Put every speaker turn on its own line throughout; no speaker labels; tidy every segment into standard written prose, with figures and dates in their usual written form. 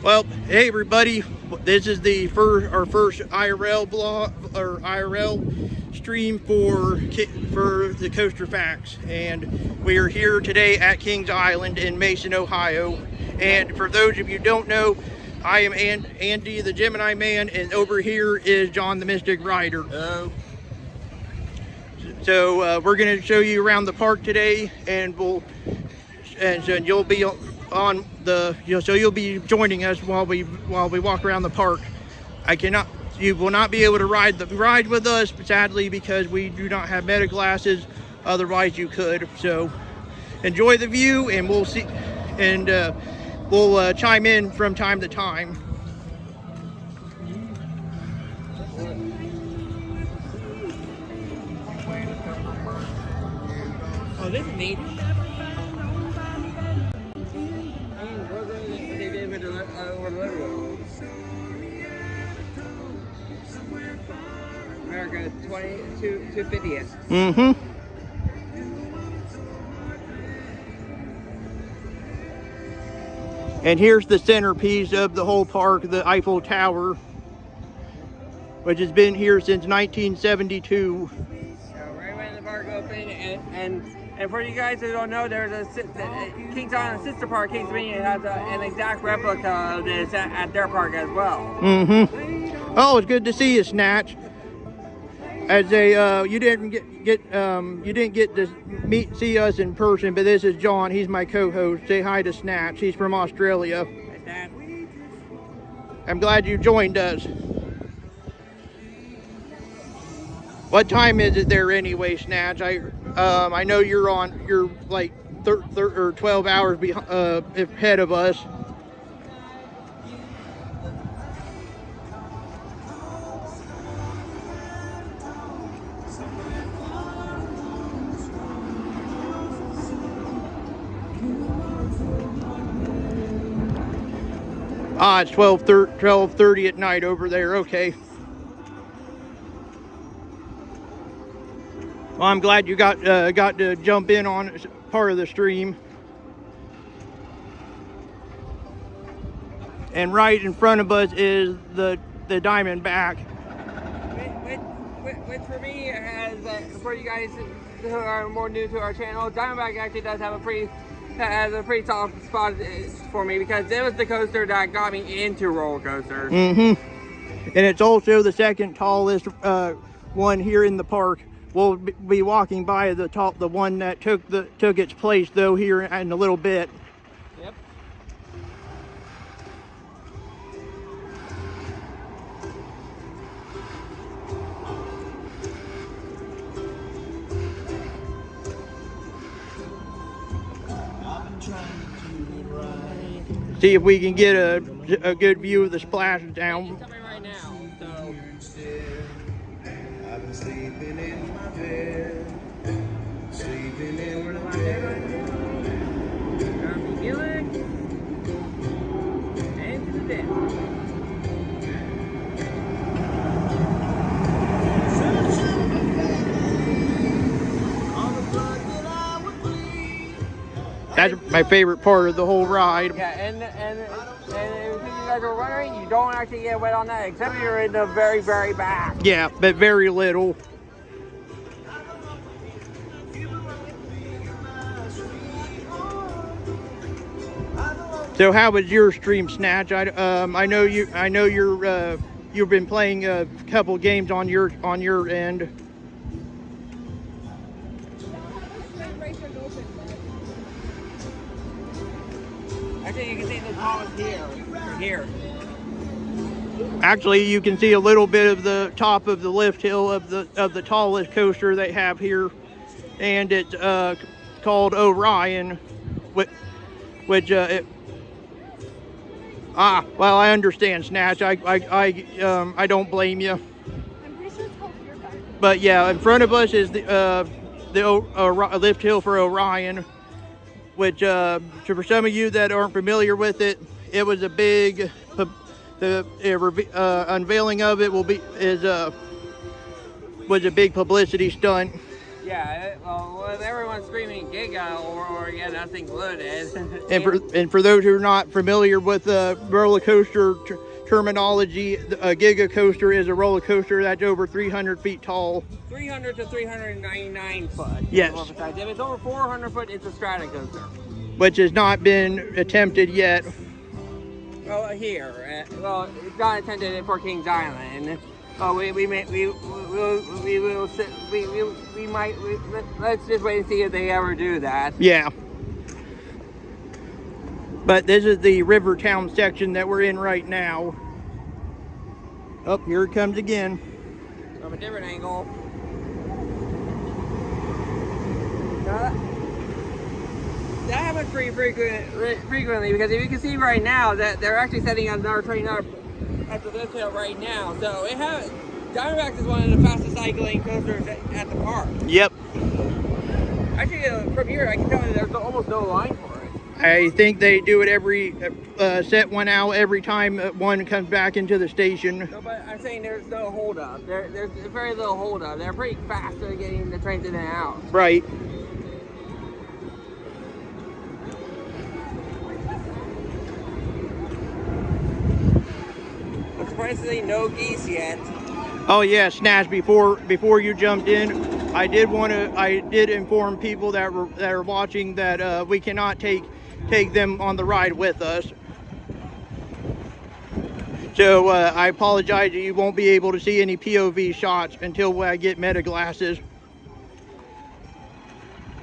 Well, hey everybody, this is our first IRL blog or IRL stream for the CoasterFaQs, and we are here today at Kings Island in Mason, Ohio. And for those of you who don't know, I am Andy the Gemini Man, and over here is John the Mystic Rider.
Hello.
So we're going to show you around the park today, and you'll be on the, so you'll be joining us while we walk around the park. You will not be able to ride with us, sadly, because we do not have meta glasses. Otherwise you could. So enjoy the view, and we'll see, and we'll chime in from time to time.
Oh, this is neat. America 250th.
Mm-hmm. And here's the centerpiece of the whole park, the Eiffel Tower, which has been here since 1972.
Right when the park opened, and for you guys who don't know, there's Kings Island sister park, Kings Dominion, has an exact replica of this at their park as well.
Mm-hmm. Oh, it's good to see you, Snatch. As you didn't get to see us in person, but this is John. He's my co-host. Say hi to Snatch. He's from Australia.
Hi,
I'm glad you joined us. What time is it there anyway, Snatch? I know you're like 12 hours ahead of us. Ah, it's 12:30 at night over there. Okay. Well, I'm glad you got to jump in on part of the stream. And right in front of us is the Diamondback.
Which for me has, for you guys who are more new to our channel, Diamondback actually does have a pretty soft spot for me, because it was the coaster that got me into roller coasters.
Mm-hmm. And it's also the second tallest one here in the park. We'll be walking by the one that took its place though here in a little bit.
Yep.
See if we can get a good view of the splashdown.
Coming right now, so.
I've been sleeping in my bed, sleeping in my bed.
And to the deck.
That's my favorite part of the whole ride.
Yeah, and if you guys are wondering, you don't actually get wet on that, except you're in the very, very back.
Yeah, but very little. So how was your stream, Snatch? I know you've been playing a couple games on your end.
Actually, you can see the tallest here.
Actually, you can see a little bit of the top of the lift hill of the tallest coaster they have here, and it's called Orion, well, I understand, Snatch. I don't blame you.
I'm pretty sure it's called Fear Factor.
But yeah, in front of us is the lift hill for Orion, which for some of you that aren't familiar with it, it was a big, the unveiling of it was a big publicity stunt.
Yeah, well, if everyone's screaming Giga or yeah, that's included.
And for those who are not familiar with roller coaster terminology, a Giga coaster is a roller coaster that's over 300 feet tall.
300 to 399 foot.
Yes.
If it's over 400 foot, it's a strata coaster.
Which has not been attempted yet.
Well, here, well, it's not intended for Kings Island. Let's just wait and see if they ever do that.
Yeah. But this is the Rivertown section that we're in right now. Oh, here it comes again.
From a different angle. That happens pretty frequently because if you can see right now that they're actually setting another train up at the lift hill right now. So Diamondbacks is one of the fastest cycling coasters at the park.
Yep.
Actually, from here I can tell you there's almost no line for it.
I think they do it every set one out every time one comes back into the station.
No, but I'm saying there's no hold up. There's very little hold up. They're pretty fast at getting the trains in and out.
Right.
Surprisingly, no geese yet.
Oh yeah, Snatch. Before you jumped in, I did inform people that are watching that we cannot take them on the ride with us. So I apologize. You won't be able to see any POV shots until I get meta glasses.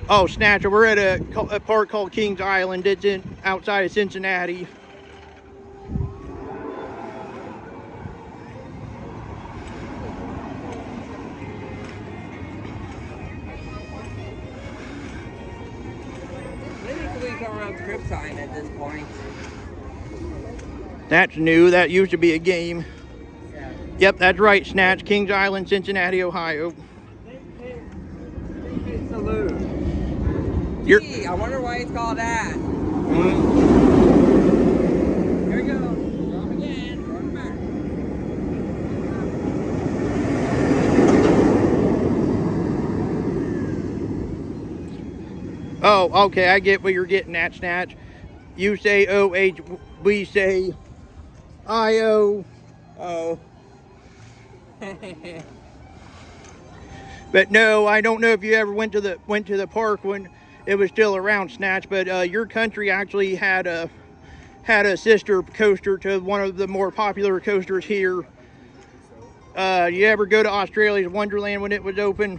Oh, Snatcher, we're at a park called Kings Island. It's outside of Cincinnati.
Trip sign at this point.
That's new. That used to be a game.
Yeah.
Yep, that's right. Snatch, Kings Island, Cincinnati, Ohio.
Salute. Gee, I wonder why it's called that. Here we go. Drop again. Run back.
Oh, okay, I get what you're getting at, Snatch. You say OH, we say IO.
Oh.
But no, I don't know if you ever went to the park when it was still around, Snatch. But your country actually had a sister coaster to one of the more popular coasters here. You ever go to Australia's Wonderland when it was open?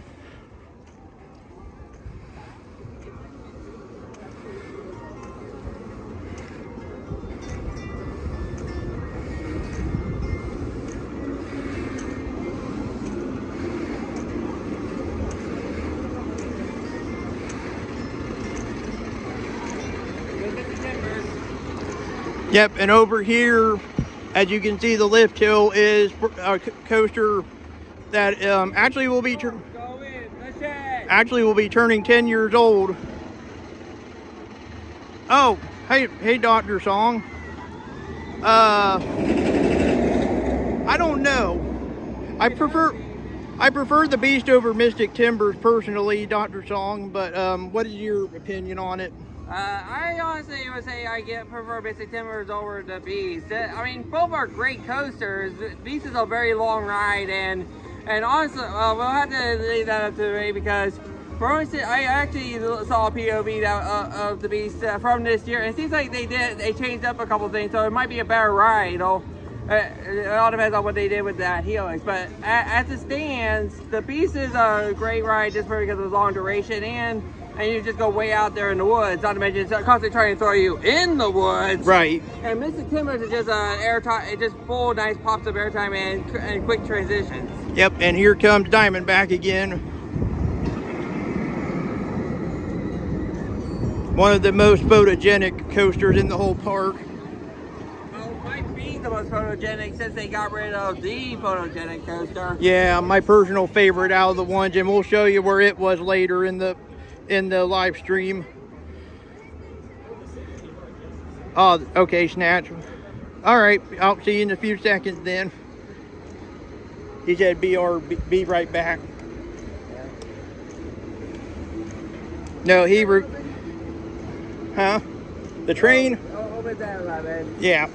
Yep, and over here, as you can see, the lift hill is a coaster that actually will be turning 10 years old. Oh, hey, Dr. Song. I don't know. I prefer the Beast over Mystic Timbers personally, Dr. Song. But what is your opinion on it?
I honestly would say I prefer Mystic Timbers over the Beast. I mean, both are great coasters. Beast is a very long ride, and honestly, we'll have to leave that up to Ray because, for instance, I actually saw a POV of the Beast from this year, and it seems like they changed up a couple things, so it might be a better ride. It all depends on what they did with that helix, but as it stands, the Beast is a great ride just because of the long duration and you just go way out there in the woods, not to mention it's constantly trying to throw you in the woods.
Right.
And Mystic Timbers is just airtime, it just full nice pops of airtime and quick transitions.
Yep, and here comes Diamondback again. One of the most photogenic coasters in the whole park.
Well, might be the most photogenic since they got rid of the photogenic coaster.
Yeah, my personal favorite out of the ones, and we'll show you where it was later in the live stream. Oh, okay, Snatch. All right, I'll see you in a few seconds then. He said be right back. No, huh? The train?
Oh, opens at 11.
Yeah.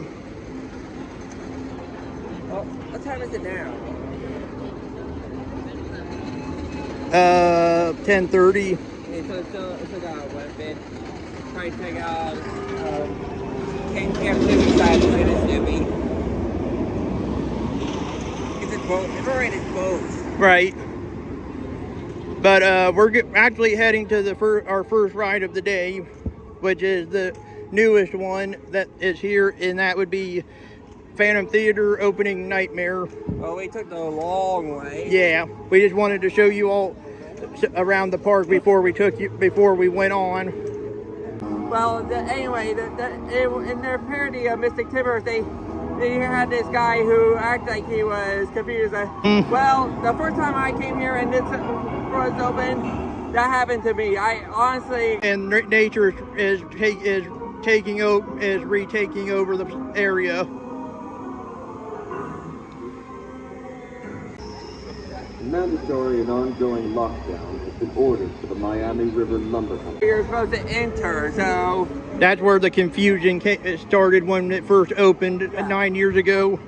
Oh, what time is it now?
10:30.
Okay, so it's still got a bit. Trying to check out Camp Snoopy side of Planet Snoopy. It's boat. It's alright, it's boats.
Right. But we're actually heading to our first ride of the day, which is the newest one that is here, and that would be Phantom Theater Opening Nightmare.
Oh, we took the long way.
Yeah, we just wanted to show you all around the park before we went on.
Well, anyway, in their parody of Mystic Timbers, they had this guy who acted like he was confused. Well, the first time I came here and this was open, that happened to me. I honestly...
And nature is retaking over the area.
Mandatory and ongoing lockdown has been ordered for the Miami River Lumber Company.
You're supposed to enter, so...
That's where the confusion started when it first opened 9 years ago.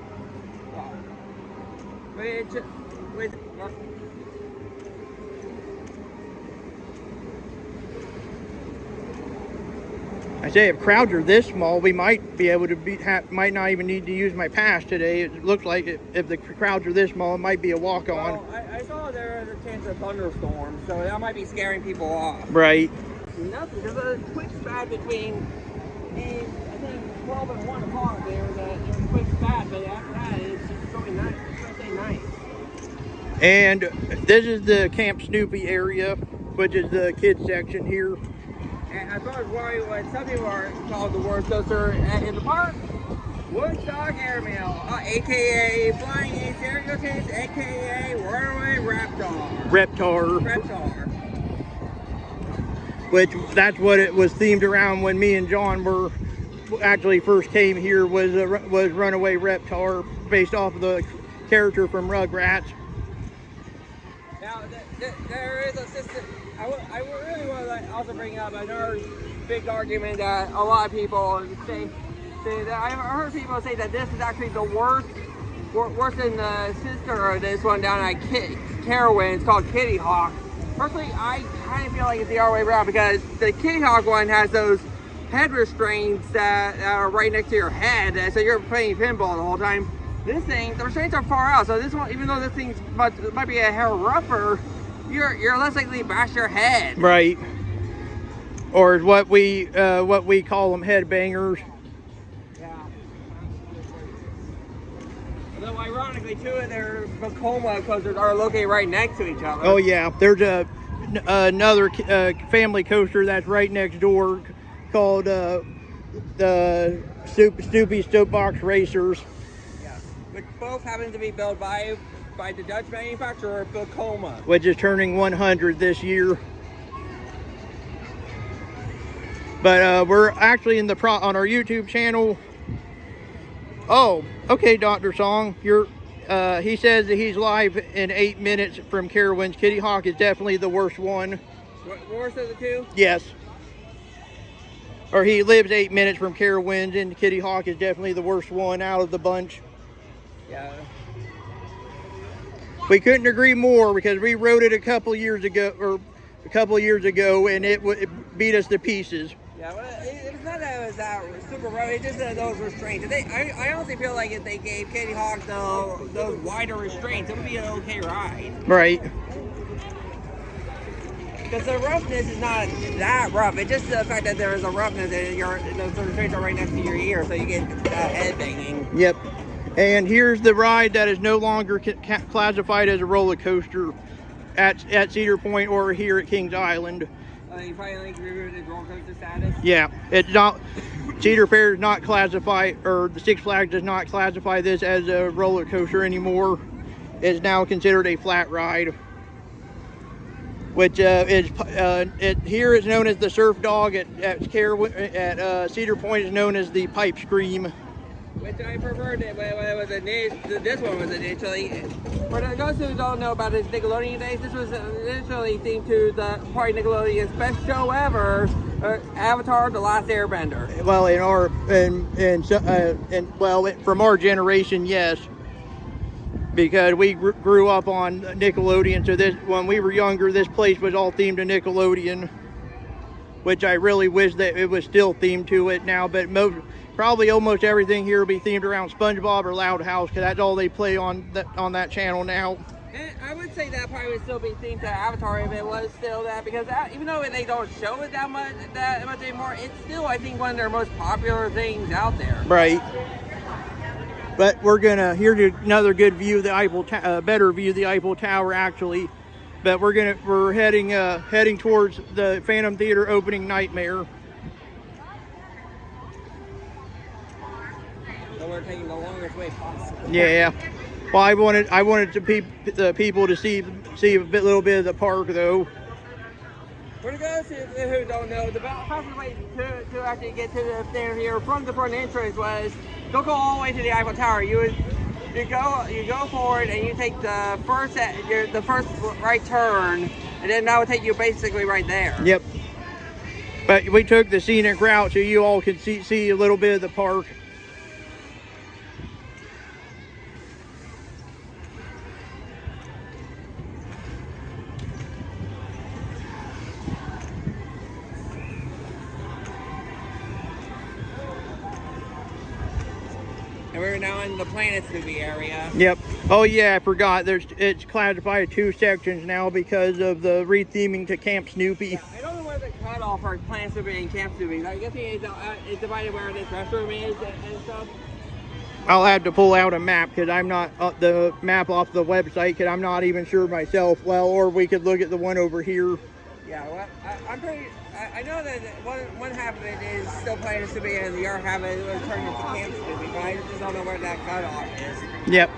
I say if crowds are this small, we might be able to might not even need to use my pass today. It looks like if the crowds are this small, it might be a walk-on.
Well, I saw there was a chance of thunderstorms, so that might be scaring people off.
Right.
Nothing. There's a quick spat between, I think 12 and 1 o'clock. There's a quick spat, but after that, it's just going nice. It's going to say nice.
And this is the Camp Snoopy area, which is the kids section here.
And I thought what some people are called the worst coaster in the park, Woodstock Airmail, aka Flying Ace Aerotates, aka Runaway Reptar.
Which that's what it was themed around when me and John were actually first came here, was Runaway Reptar, based off of the character from Rugrats.
Now there is a system. I really want to also bring up another big argument that a lot of people say that I've heard people say that this is actually the worse than the sister of this one down at Carowin. It's called Kitty Hawk. Personally, I kind of feel like it's the other way around, because the Kitty Hawk one has those head restraints that are right next to your head, so you're playing pinball the whole time. This thing, the restraints are far out, so this one, even though this thing might be a hair rougher, you're less likely to bash your head.
Right. Or what we call them, headbangers.
Yeah. Although ironically, two of their Vekoma coasters are located right next to each other.
Oh yeah, there's another family coaster that's right next door called the Snoopy Soapbox Racers.
Yeah. Which both happen to be built by the Dutch manufacturer Vekoma,
which is turning 100 this year. But we're actually on our YouTube channel. Oh, okay, Dr. Song, he says that he's live in 8 minutes from Carowinds. Kitty Hawk is definitely the worst one.
Worst of the two?
Yes. Or he lives 8 minutes from Carowinds, and Kitty Hawk is definitely the worst one out of the bunch.
Yeah.
We couldn't agree more, because we rode it a couple years ago, and it beat us to pieces.
Yeah, well, it's not that it was that super rough. It's just those restraints. I honestly feel like if they gave Kitty Hawk those wider restraints, it would be an okay ride.
Right.
Because the roughness is not that rough. It's just the fact that there is a roughness and those restraints are right next to your ear, so you get head banging.
Yep. And here's the ride that is no longer classified as a roller coaster at Cedar Point or here at Kings Island.
You finally removed its roller coaster status?
Yeah, it's not. Cedar Fair does not classify, or the Six Flags does not classify this as a roller coaster anymore. It's now considered a flat ride, which here is known as the Surf Dog. At Cedar Point is known as the Pipe Scream.
which I preferred it when it was this one was initially. For those who don't know about this Nickelodeon days, this was initially themed to the probably Nickelodeon's best show ever, Avatar: The Last Airbender.
Well, in our from our generation, yes, because we grew up on Nickelodeon. So this, when we were younger, this place was all themed to Nickelodeon, which I really wish that it was still themed to it now. But probably almost everything here will be themed around SpongeBob or Loud House, because that's all they play on that channel now.
And I would say that probably would still be themed to Avatar if it was still that, because even though they don't show it that much anymore, it's still, I think, one of their most popular things out there.
Right. But we're gonna here's another good view of the Eiffel better view of the Eiffel Tower actually. But we're heading towards the Phantom Theater opening nightmare.
So we're taking the longest way possible.
Yeah. Well, I wanted the people to see a little bit of the park though.
For those who don't know, the fastest way to actually get to the theater here from the front entrance was don't go all the way to the Eiffel Tower. You go forward and you take the first right turn, and then that would take you basically right there.
Yep. But we took the scenic route so you all could see a little bit of the park.
And we're now in the Planet Snoopy area.
Yep. Oh yeah, I forgot. It's classified in 2 sections now because of the retheming to Camp Snoopy.
Yeah, I don't know where the cutoff for Planet Snoopy and Camp Snoopy. I guess it's divided where this restroom is and stuff.
I'll have to pull out a map because I'm not the map off the website because I'm not even sure myself. Well, or we could look at the one over here.
Yeah, well, I know that one half of it is still Planet Snoopy and the other half of it was turned into Camp Snoopy, but I just don't know where that cutoff is.
Yep.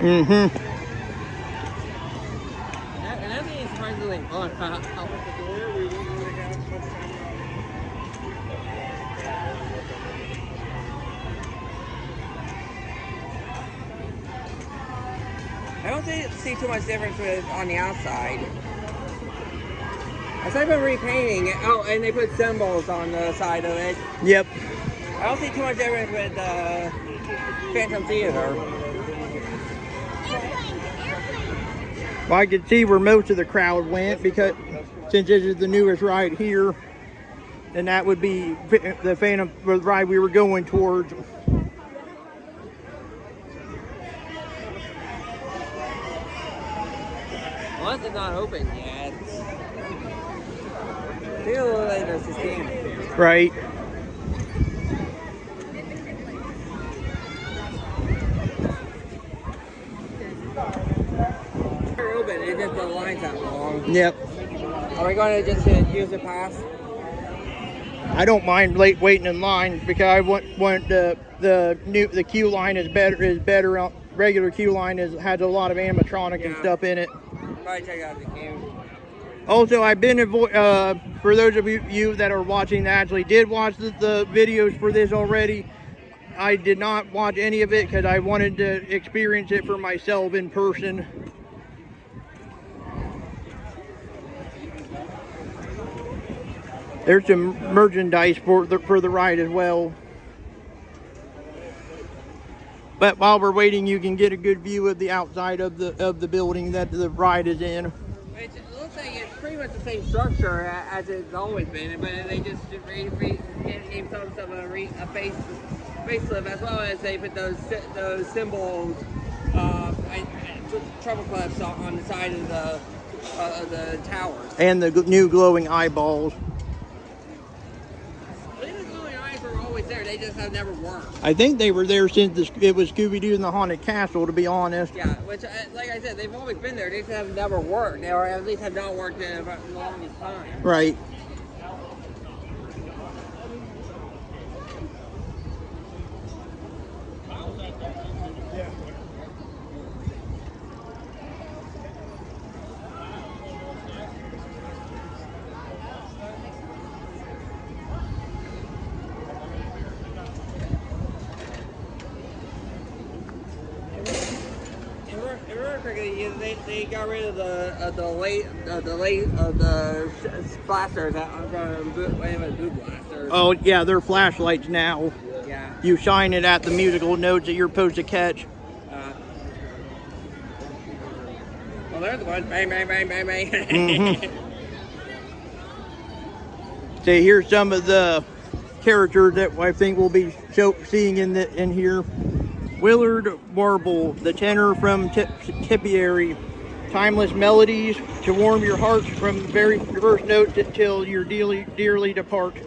Mm-hmm.
And that being surprisingly fun. I don't see too much difference on the outside. Aside from repainting, oh, and they put symbols on the side of it.
Yep.
I don't see too much difference with Phantom Theater.
Well, I could see where most of the crowd went because since this is the newest ride here, and that would be the Phantom ride we were going towards.
Well, it's not open yet. Maybe a little later to see.
Right.
It's just the line's that long.
Yep.
Are we going to just use the pass?
I don't mind waiting in line because I want the queue line is better. Regular queue line has a lot of animatronic and stuff in it.
Probably check out the queue.
Also, I've been for those of you that are watching that actually did watch the videos for this already. I did not watch any of it because I wanted to experience it for myself in person. There's some merchandise for the ride as well. But while we're waiting, you can get a good view of the outside of the building that the ride is in.
It looks like it's pretty much the same structure as it's always been, but they just gave some a facelift, as well as they put those symbols, treble clefs on the side of the towers.
And the new glowing eyeballs.
I think the glowing eyes were always there. they just have never worked.
I think they were there since it was Scooby-Doo and the Haunted Castle, to be honest.
Yeah, which, like I said, they've always been there. They just have never worked, or at least have not worked in the longest time.
Right.
They got rid of the blasters from Boot Blasters.
Oh, yeah, they're flashlights now.
Yeah.
You shine it at the musical notes that you're supposed to catch.
Well, there's the one. Bang, bang, bang, bang, bang.
Mm-hmm. So here's some of the characters that I think we'll be seeing in here. Willard Warble, the tenor from Tipperary. Timeless melodies to warm your hearts from the very first note till you dearly depart.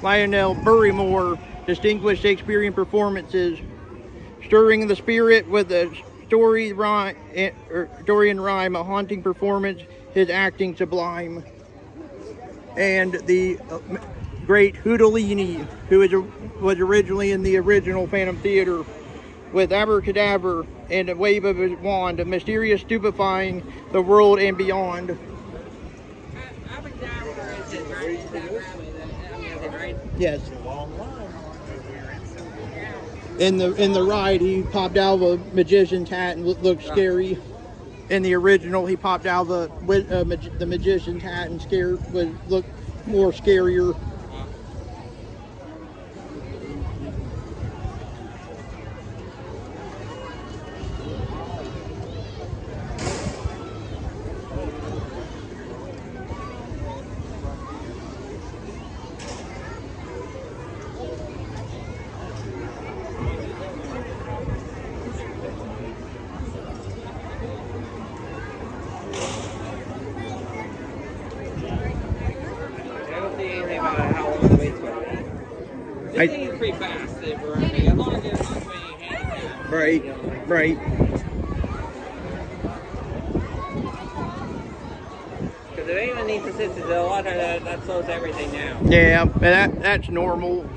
Lionel Barrymore, distinguished Shakespearean performances, stirring the spirit with a story and rhyme, a haunting performance, his acting sublime. And the great Houdolini, who was originally in the original Phantom Theater, with abracadabra and a wave of his wand, a mysterious stupefying the world and beyond.
Abracadabra is it, right? Is that right?
Yes. In the ride, he popped out of a magician's hat and looked scary. In the original, he popped out of the magician's hat and looked more scarier.
This thing is pretty fast, as long as it's not being handicapped.
Right, right.
Because if anyone needs assistance, a lot of times that slows everything down.
Yeah, but that's normal.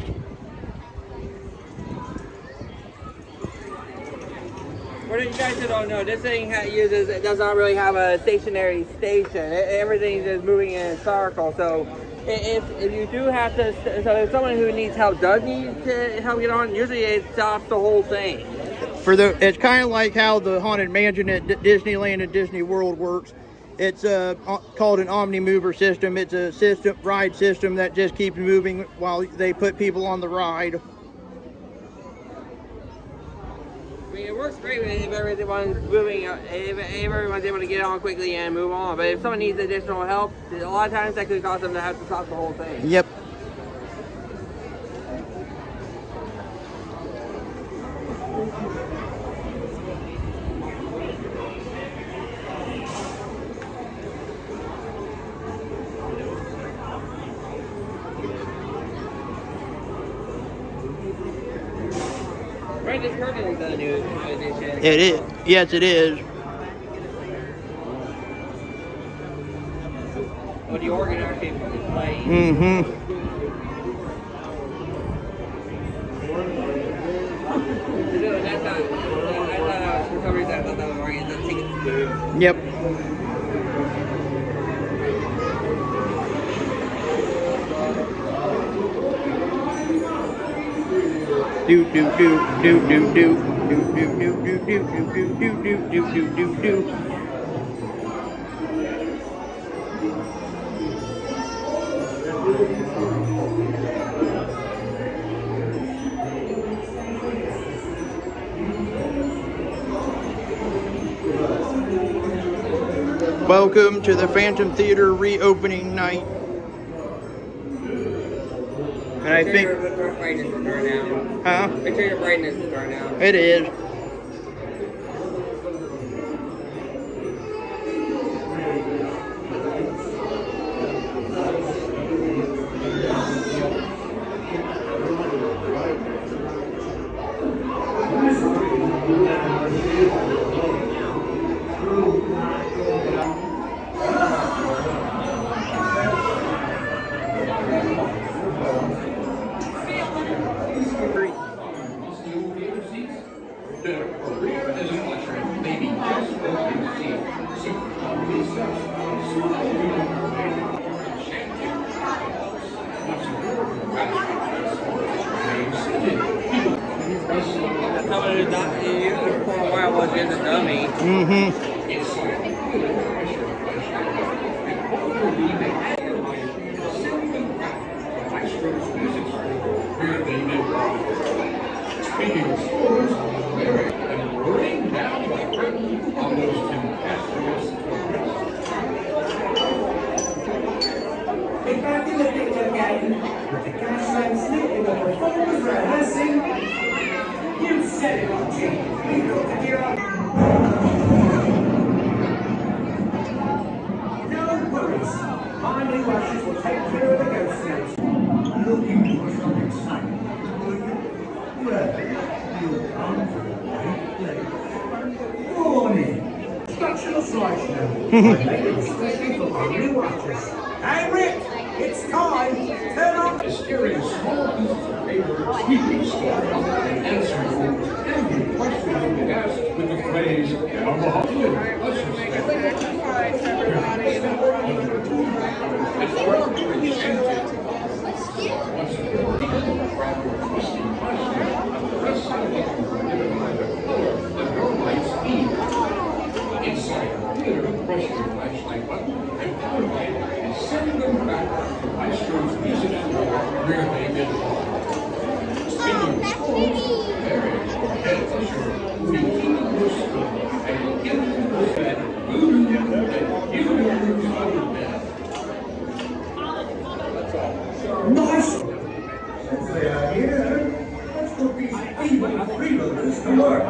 For you guys who don't know, this thing it does not really have a stationary station. Everything's just moving in a circle. So if you do have to, so if someone who needs help does need to help get on, usually it stops the whole thing.
It's kind of like how the Haunted Mansion at Disneyland and Disney World works. It's called an Omni-Mover system. It's a ride system that just keeps moving while they put people on the ride.
I mean, it works great if everyone's moving, if everyone's able to get on quickly and move on. But if someone needs additional help, a lot of times that could cause them to have to stop the whole thing.
Yep.
Right, this curtain is the new edition.
It is. Yes, it is.
Well, the organ actually playing.
Mm-hmm.
That's not, for some reason I thought that was organ. That's taking the spoon.
Yep. Do do do do do do do do do do do do do do do do do. Welcome to the Phantom Theater reopening night. And I think.
Make sure your brightness is turned down.
Huh?
Make sure your brightness is turned down.
It is.
Their career as an usher may be just what you see. So come with us on Small People Day for enchanting travels. What's your
That's how it is not for a while was just a dummy.
Speaking of sports, Larry and bring down the curtain on those tempestuous tourists.
We're back in the picture again with the gas lamp sleeping on the performers rehearsing. You said it, Archie. We've got to gear up. No worries. My new ushers will take care of the ghost snakes. Looking for some excitement, will you? Well, you'll come for the right place. Go on in. Instructional slideshow. I made it especially for my new ushers. Hey, Rick! It's time! Turn on!
Steering small pieces of paper, sweeping stories, and answering every question you get asked with the phrase, "I'm a husband." It's worth enchanted. Once again, grab your trusty flashlight and press the button to identify the color that your lights need. Inside the theater, press your flashlight button and power light and send them back to Maestro's music school where they belong. Speaking of schools, Mary, head usher, will be keeping your school and will give you the bed, voodoo, and you will go to bed.
Nice! Since they are here, let's put these evil freeloaders to work.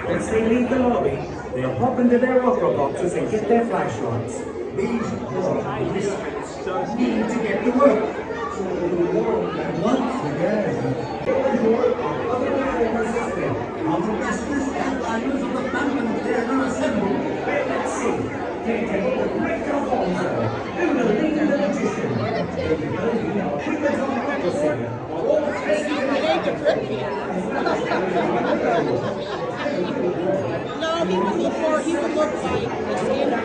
Once they leave the lobby, they'll pop into their opera boxes and get their flashlights. These poor misfits need to get to work. And once again, other performers are there. All the restless outliners of the Phantom Theatre assemble. Let's see. They take the great Alfonso, and the lead of the magician.
No, he would look more, he would look like the standard.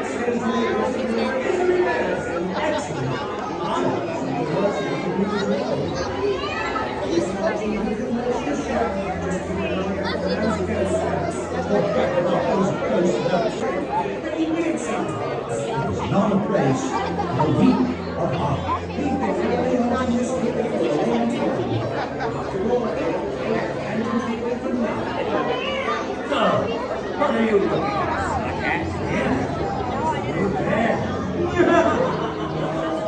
Not a place, a week or half. We've been really on this week for a long time. After all, and to be with them now. So, what are you looking at? Yeah. You bet.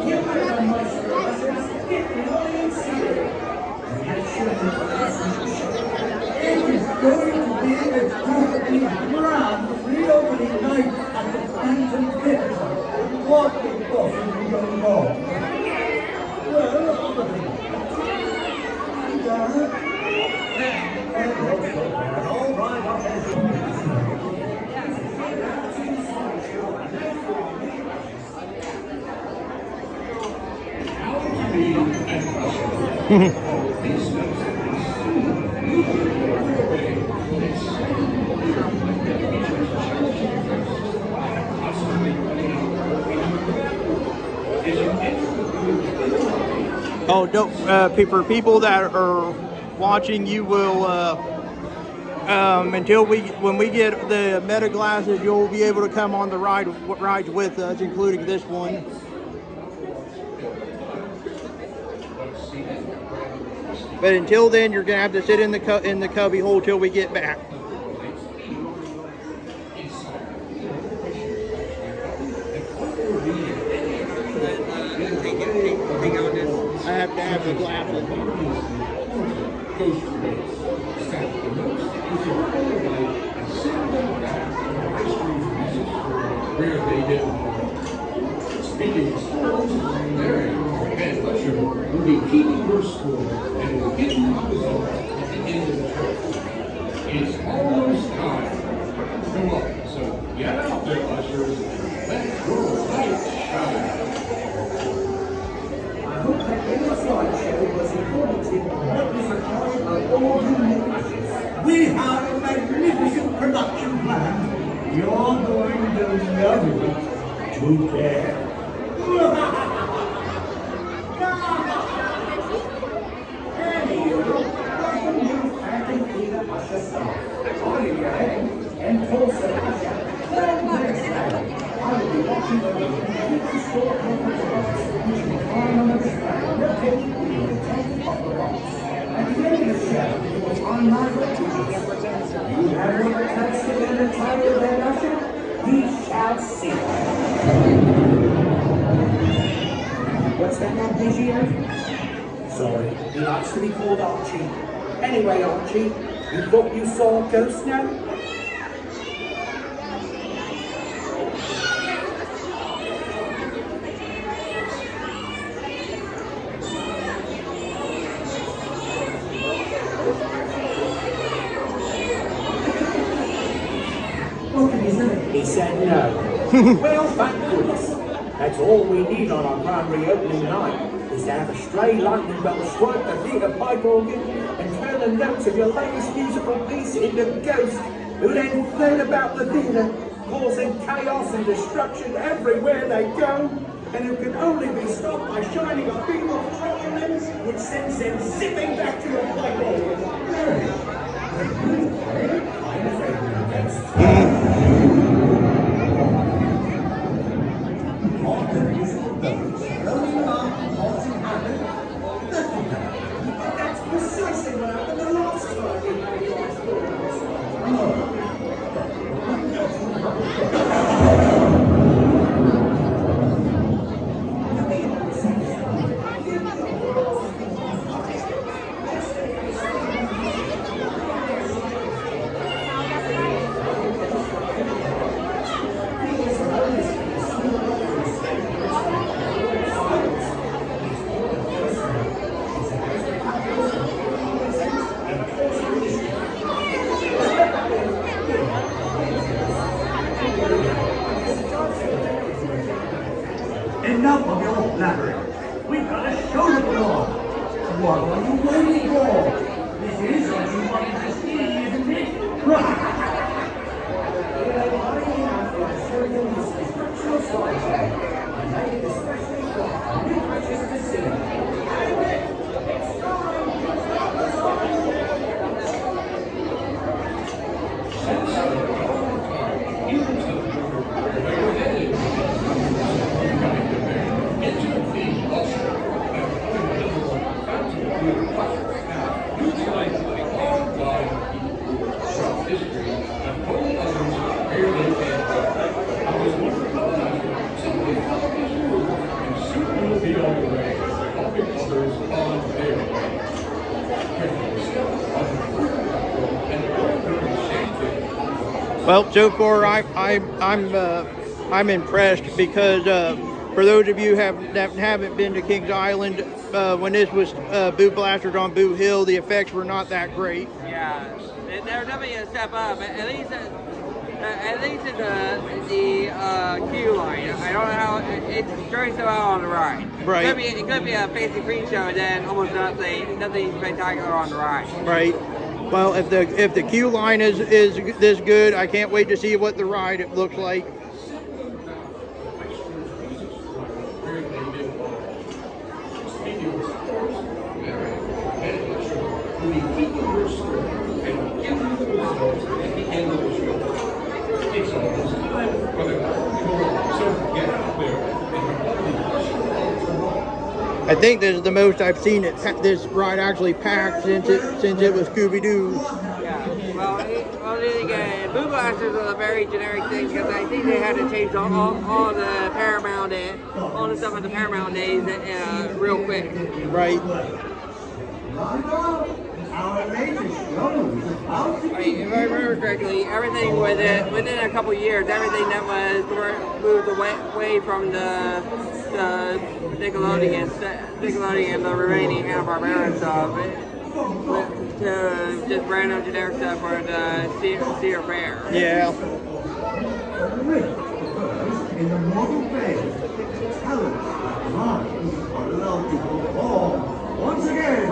Give me the moisturizers, get me all in secret. And make sure that the passengers show. It is going to be a perfectly grand reopening night at the Phantom Theatre. What could possibly go wrong? Well, other things. And all right, up there.
Oh, don't, for people that are watching, you will, when we get the meta glasses, you'll be able to come on the rides with us, including this one. But until then, you're gonna have to sit in the cubby hole till we get back. I have to have the glasses.
Speaking of schools, Mary, head usher, will be keeping your school and will give you the results at the end of the trip. It's almost time. Come on, so get out there, ushers, and let your light shine.
I hope that little slideshow was informative and representative of all you new ushers. We have made You're going to love it to death. And also, well, next time, I will be watching over the store conference, which you will find on the display located in the top of the box. At the end of the show, you will find my pictures. You have what it takes to get a title of their usher? We shall see. What's that now, Piggio? Sorry, he likes to be called Archie. Anyway, Archie, you thought you saw a ghost now? What did he say? He said no. Well, thank goodness. That's all we need on our primary opening night, is to have a stray lightning bolt strike the theatre pipe organ and turn the notes of your latest musical piece into ghosts who then flit about the theatre, causing chaos and destruction everywhere they go, and who can only be stopped by shining a beam of light on them, which sends them zipping back to your pipe organ. I'm afraid we're ghosts. That's precisely what happened the last time we made your experience. Enough of your blabbering. We've got a show to put on. What are you waiting for? This is what you wanted to see, isn't it?
Well, so far I'm impressed because for those of you that haven't been to Kings Island, when this was Boo Blasters on Boo Hill, the effects were not that great.
Yeah, they're definitely a step up. At least in the queue line. I don't know how it's during so well on the ride.
Right.
It could be a fancy pre-show and then almost nothing spectacular on the ride.
Right. Well, if the queue line is this good, I can't wait to see what the ride looks like. I think this is the most I've seen this ride actually packed since it was Scooby-Doo.
Yeah. Well, again, Boo Blasters was a very generic thing because I think they had to change all the Paramount all the stuff at the Paramount days real quick.
Right.
Our latest show is about to
I mean, if I remember correctly, everything within a couple years, everything that was moved away from the Nickelodeon, the remaining Hanna-Barbera stuff, to just random generic stuff for the Cedar Fair.
Yeah.
in the model phase, talents like mine are allowed to perform once again.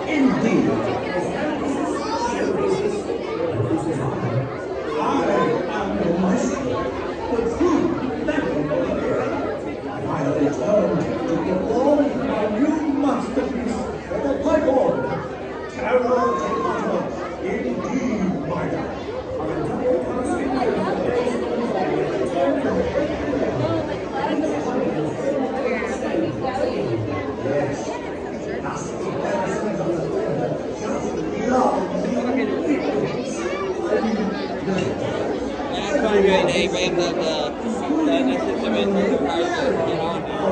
Indeed.
That's probably good. They ramped up the system in for the cars to get on now.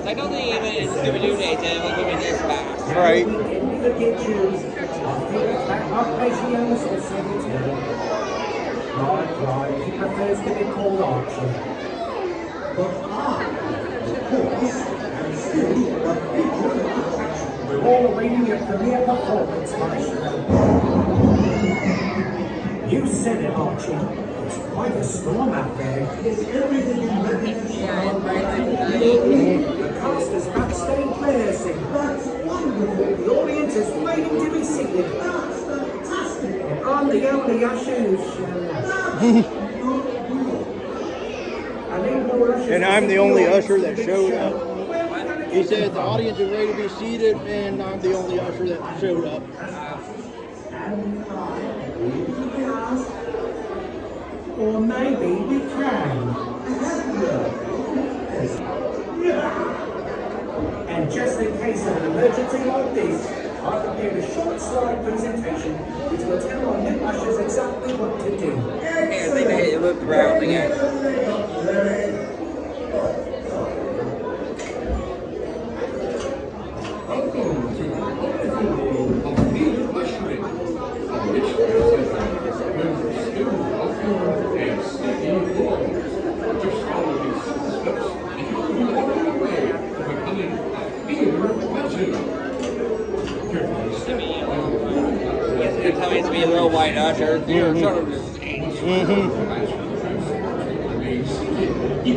I don't think even in Super Duty days it was moving this fast.
Right.
Right, he prefers to be called Archie. But I, of course, am still a feature attraction. We're all awaiting your premiere performance, my friend. You said it, Archie. It's quite a storm out there. Is everything in readiness? The cast is backstage rehearsing. That's wonderful. The audience is waiting to be seated. That's fantastic. And I'm the only usher who's
And I'm the only usher that showed up. He said the audience is ready to be seated, and I'm the only usher that showed up.
Or maybe we can. And just in case of an emergency like this, I've prepared a short slide presentation which will tell our new ushers exactly what to do.
I think they looked around again. You're telling me to be a little white usher. You're sort of just.
Thank you.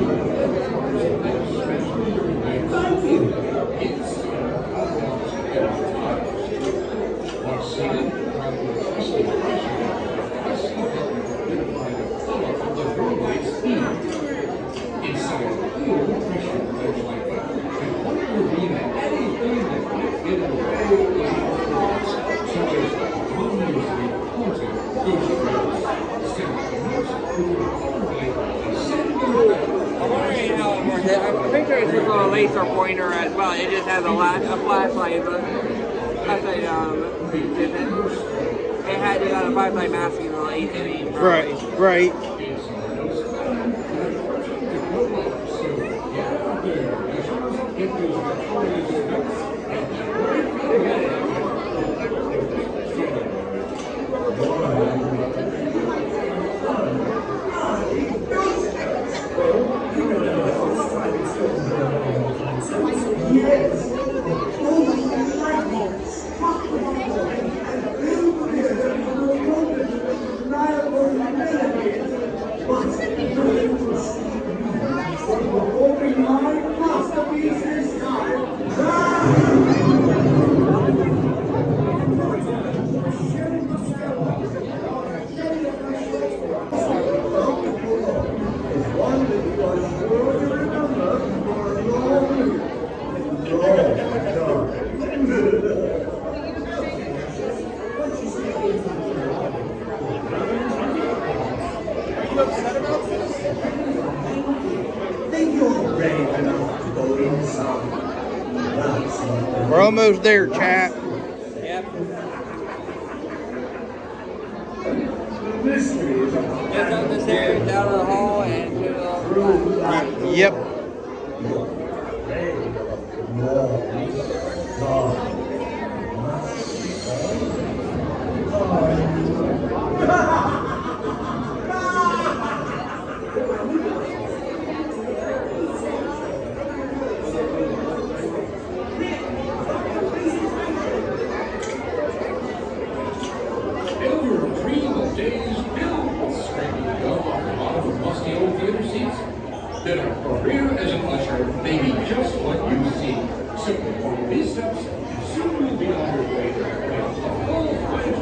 I'm wondering how it works. I'm pretty sure it's just a laser pointer as well. It just has a flashlight. It had a flashlight masking the laser.
Right. We're almost there, chat.
Yep. Just up the stairs, down the hall, and to the left.
Yep.
Then a career as an usher may be just what you see. Simply follow these steps, and soon you'll be on your way with a full-fledged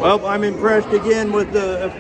Well, I'm impressed again with the.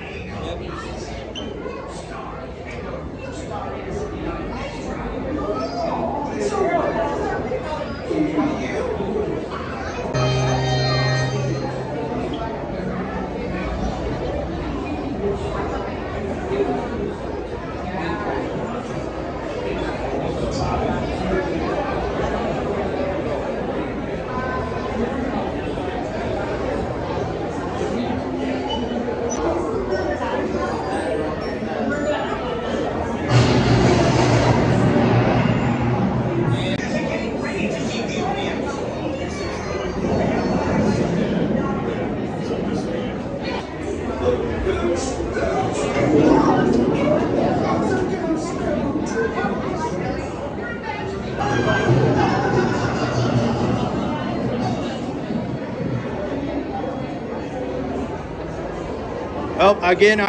Oh, again,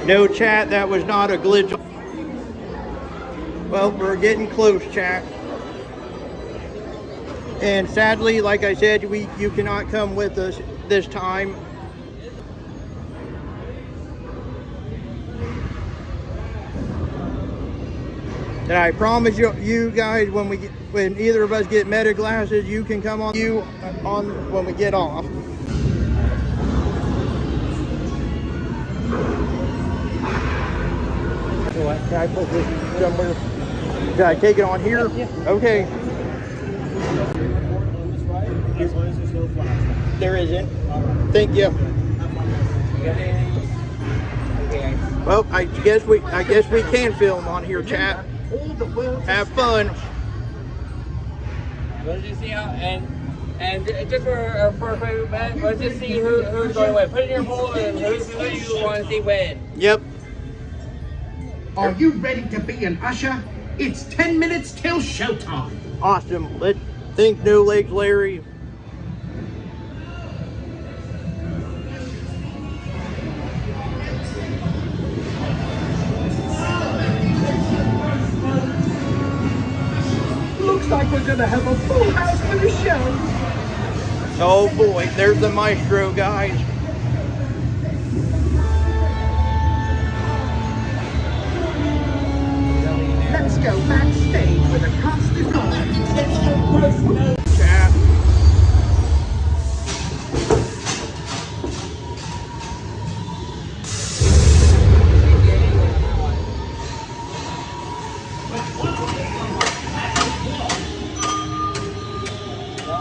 no chat, that was not a glitch. Well, we're getting close, chat. And sadly, like I said, you cannot come with us this time. And I promise you guys, when either of us get meta glasses, you can come on when we get off. Can I put this somewhere? Can I take it on here? Yeah. Okay. There isn't. Thank you. Well, I guess we can film on here, chat. Have fun.
Let's just see how and just for a quick bet, let's just see who's going to win. Put it in your poll and who you want to see win.
Yep.
Are you ready to be an usher? It's 10 minutes till showtime.
Awesome. Let's think no legs, Larry.
Looks like we're gonna have a full house for the show.
Oh boy, there's the maestro, guys.
Let's go backstage where the cast is on.
Chat.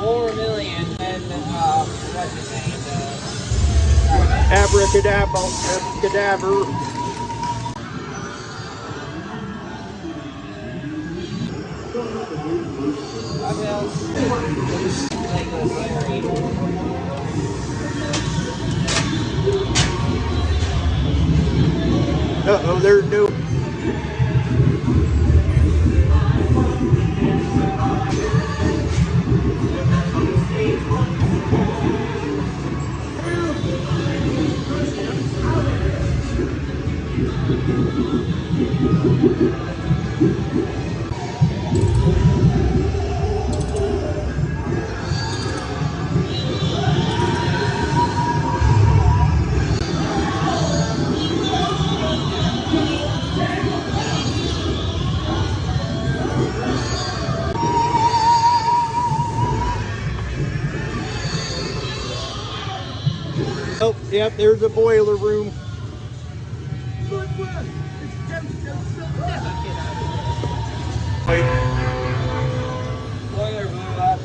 Over $1 million and what's his name?
Abracadabra. Uh-oh, there's no... Oh, yep, there's the boiler room.
Good work. This ghost will never get out of
Wait.
Boiler blew up.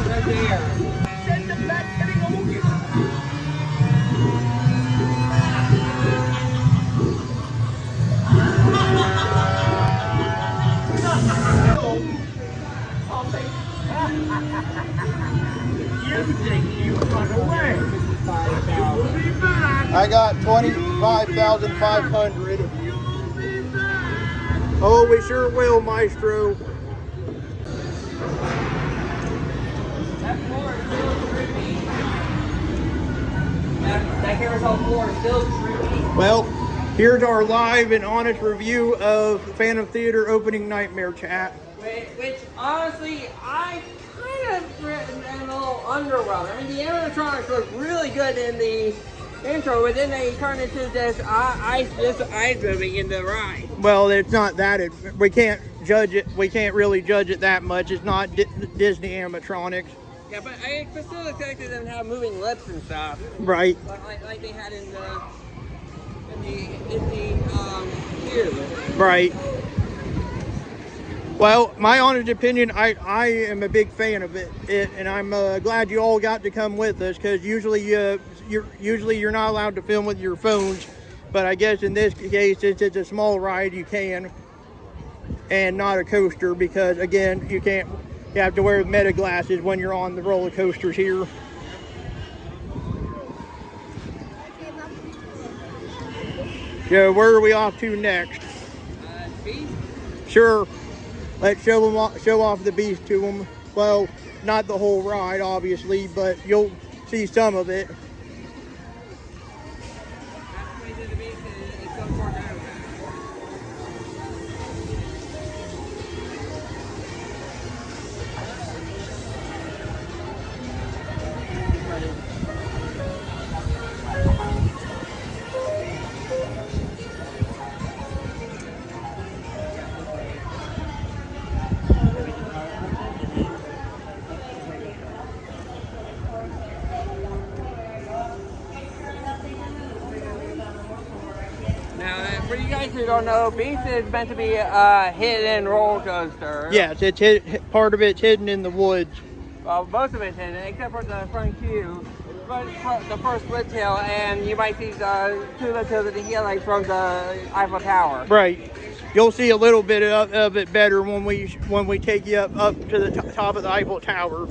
Right there.
Send them back getting August. You think you got away? You'll be back.
I got 25,500.
You'll be back.
Oh, we sure will, Maestro.
That floor is still trippy. That carousel floor is still trippy.
Well, here's our live and honest review of Phantom Theater opening nightmare, chat.
Which honestly, I kind of am a little underwhelmed. I mean, the animatronics look really good in the intro, but then they turn into this ice moving in the ride.
Well, it's not that. We can't judge it. We can't really judge it that much. It's not Disney animatronics.
Yeah, but I still expected them to have moving lips and stuff.
Right.
Like they had in the queue.
Right. Well, my honest opinion, I am a big fan of it, and I'm glad you all got to come with us, because usually you're not allowed to film with your phones, but I guess in this case, since it's a small ride, you can, and not a coaster, because again, you have to wear meta glasses when you're on the roller coasters here. So where are we off to next?
Beast?
Sure. Let's show off the Beast to them. Well, not the whole ride, obviously, but you'll see some of it.
For you guys who don't know, Beast is meant to be a hidden roller coaster.
Yes, part of it's hidden in the woods.
Well, most of it's hidden, except for the front queue, the first split tail, and you might see the two lip tails of the headlights from the Eiffel Tower.
Right. You'll see a little bit of it better when we take you up to the top of the Eiffel Tower.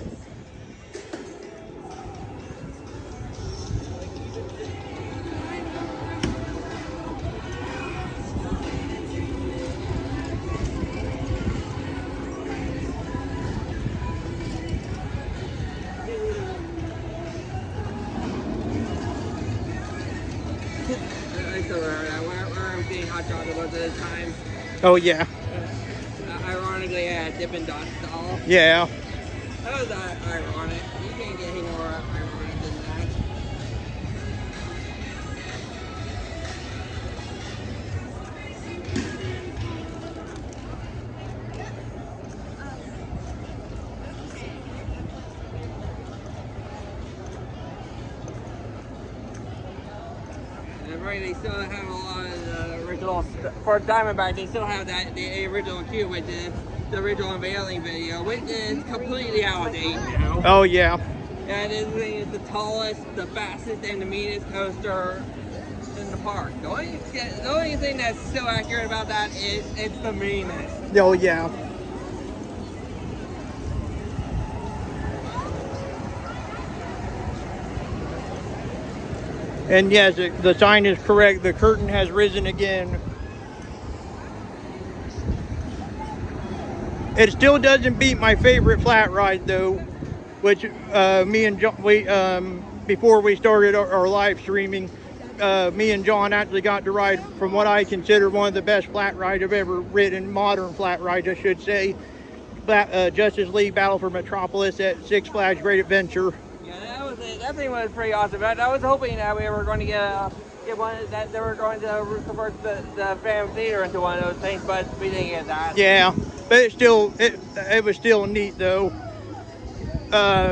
Hot chocolate most of the time.
Oh yeah.
Ironically, Dippin' Dots doll.
Yeah.
That was ironic. You can't get any more ironic than that. They still have a lot of the original, for Diamondback, they still have the original queue, which is the original unveiling video, which is completely out of date now.
Oh yeah.
And this thing is the tallest, the fastest, and the meanest coaster in the park. The only thing that's still accurate about that is it's the meanest.
Oh yeah. And yes, the sign is correct. The curtain has risen again. It still doesn't beat my favorite flat ride though, which me and John, before we started our live streaming, me and John actually got to ride from what I consider one of the best flat rides I've ever ridden, modern flat rides I should say, Justice League Battle for Metropolis at Six Flags Great Adventure.
That thing was pretty awesome. I was hoping that we were going to get one, that they were going to convert the Phantom Theater into one of those things, but we didn't get that.
Yeah, but it was still neat though.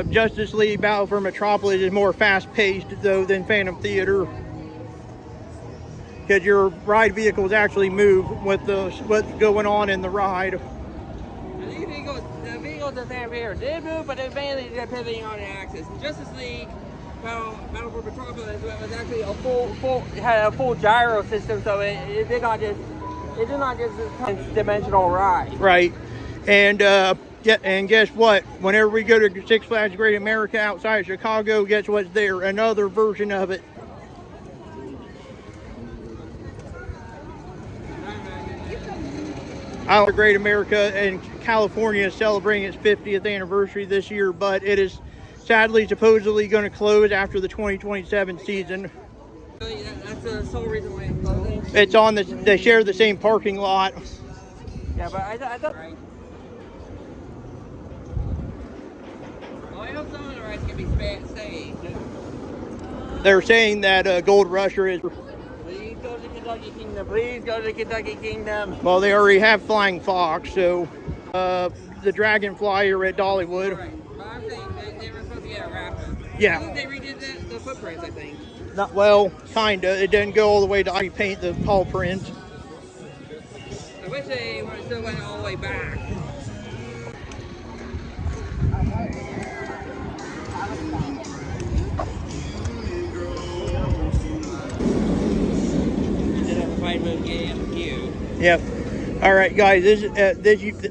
Justice League Battle for Metropolis is more fast-paced though than Phantom Theater, because your ride vehicles actually move with what's going on in the ride.
The vehicles of Phantom Theater did move, but it mainly depending on the axis. Justice League Battle for Metropolis was actually had a full gyro system, so it did not just dimensional ride.
Right, and guess what? Whenever we go to Six Flags Great America outside of Chicago, guess what's there? Another version of it. Our Great America in California is celebrating its 50th anniversary this year, but it is sadly supposedly going to close after the 2027 season.
That's the sole reason why it's closing.
It's on they share the same parking lot.
Yeah, but I thought. Right. Well, I hope some of the rides can be saved.
They're saying that Gold Rusher is.
Will you go to Kentucky Kingdom. Please go to the Kentucky Kingdom.
Well, they already have Flying Fox, so the Dragonfly are at Dollywood.
Right. But I'm saying they were supposed to get a rapid.
Yeah.
I think they redid the footprints, I think.
Not well, kinda. It didn't go all the way to repaint the paw print.
I wish they still went all the way back.
Yep. All right, guys. This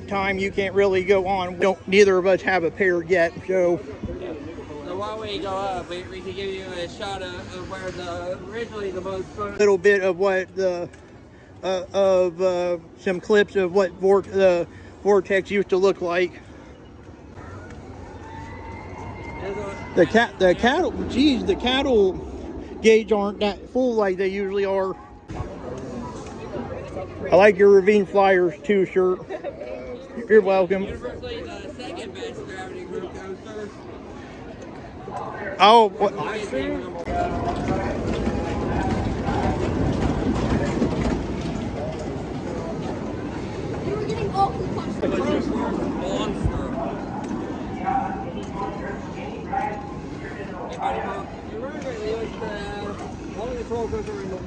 time you can't really go on. Neither of us have a pair yet, so.
So while we go up, we can give you a shot of where originally the most.
A little bit of what some clips of what the vortex used to look like. The cattle gauge aren't that full like they usually are. I like your Ravine Flyers too shirt. You're welcome.
Universally the second best gravity group coaster.
Oh, what?
You were getting all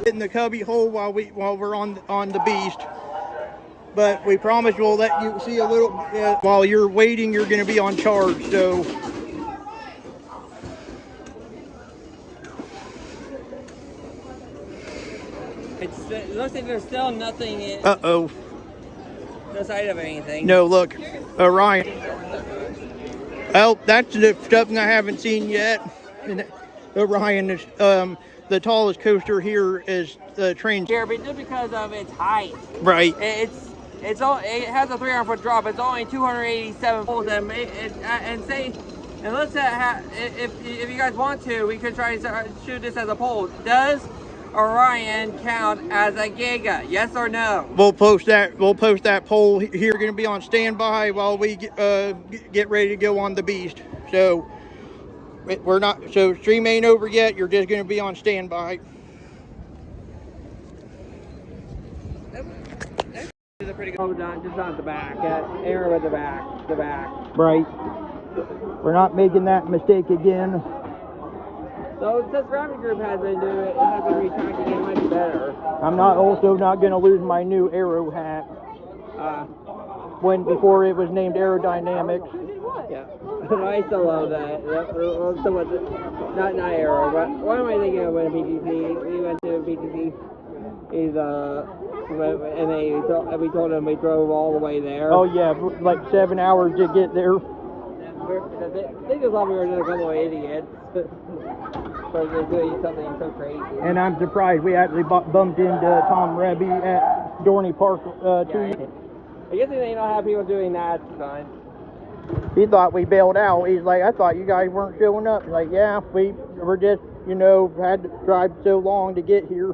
in the cubby hole while we're on the beast, but we promise we'll let you see a little. While you're waiting, you're going to be on charge. So
it looks like there's still nothing in
uh-oh.
the side of anything.
No, look, Orion. Well, that's the stuff I haven't seen yet. And Orion is the tallest coaster here is the train
Here, but just because of its height.
Right.
It has a 300-foot drop. It's only 287 poles, and let's say if you guys want to, we could try to shoot this as a pole. Does Orion count as a giga? Yes or no?
We'll post that poll here. We're going to be on standby while we get ready to go on the beast. So we're not. So stream ain't over yet. You're just going to be on standby.
It's a pretty good. Oh, just not the back. Arrow at the back.
Right. We're not making that mistake again.
So since Gravity Group has been retracting it much better.
I'm also not going to lose my new Arrow hat. Before it was named Aerodynamics.
Yeah, I still love that. Not Arrow, but what am I thinking of when PTC? We went to PTC. And we told him we drove all the way there.
Oh yeah, like 7 hours to get there.
They just thought we were just a couple of idiots. So they're doing something so crazy.
And I'm surprised we actually bumped into Tom Rebby at Dorney Park too.
I guess they don't have people doing that sometimes.
He thought we bailed out. He's like, I thought you guys weren't showing up. He's like, yeah, we were just, had to drive so long to get here.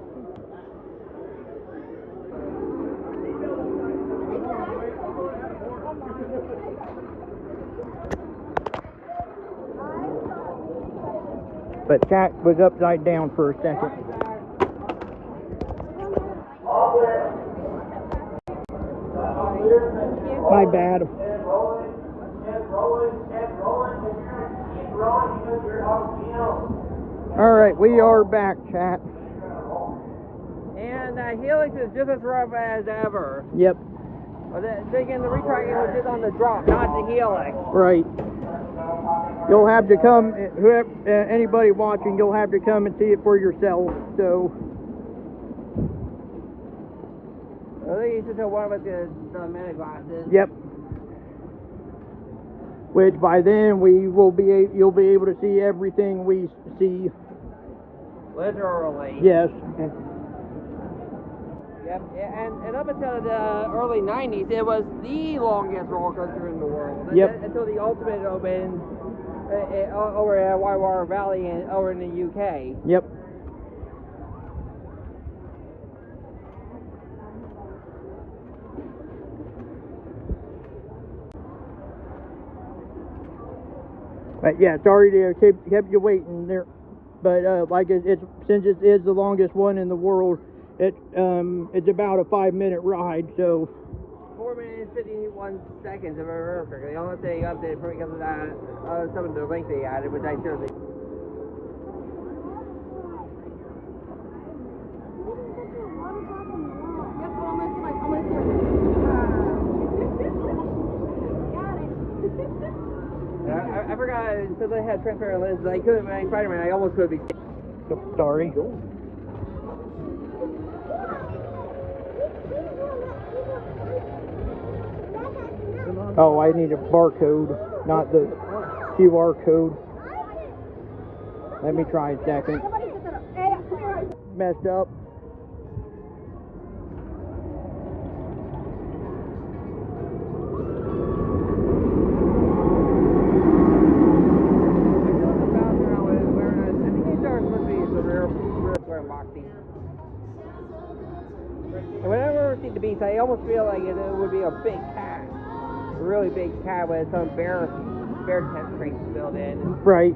But chat was upside down for a second. My bad. Alright, we are back, chat.
And Helix is just as rough as ever.
Yep.
But then again, the retracting was just on the drop, not the Helix.
Right. You'll have to come, anybody watching, you'll have to come and see it for yourself, so.
I think you should tell one of us the meta glasses.
Yep. Which by then you'll be able to see everything we see.
Literally.
Yes.
Yep. And up until the early 90s, it was the longest roller coaster in the world.
Yep.
Until the Ultimate opened over at Whitewater Valley over in the UK.
Yep. But yeah, sorry to kept you waiting there. But like since it is the longest one in the world, It's about a 5-minute ride, so
4 minutes 51 seconds if I remember correctly. The only thing updated for because of that, some of the link they added, which I sure they. I forgot, since I had transparent lenses, I couldn't make Spider-Man, I almost could be.
sorry. Oh, I need a barcode, not the QR code. Let me try a second. Messed up.
Whenever I see the beast, I almost feel like it would be a big cat, a really big cat with some bear traits built in.
Right.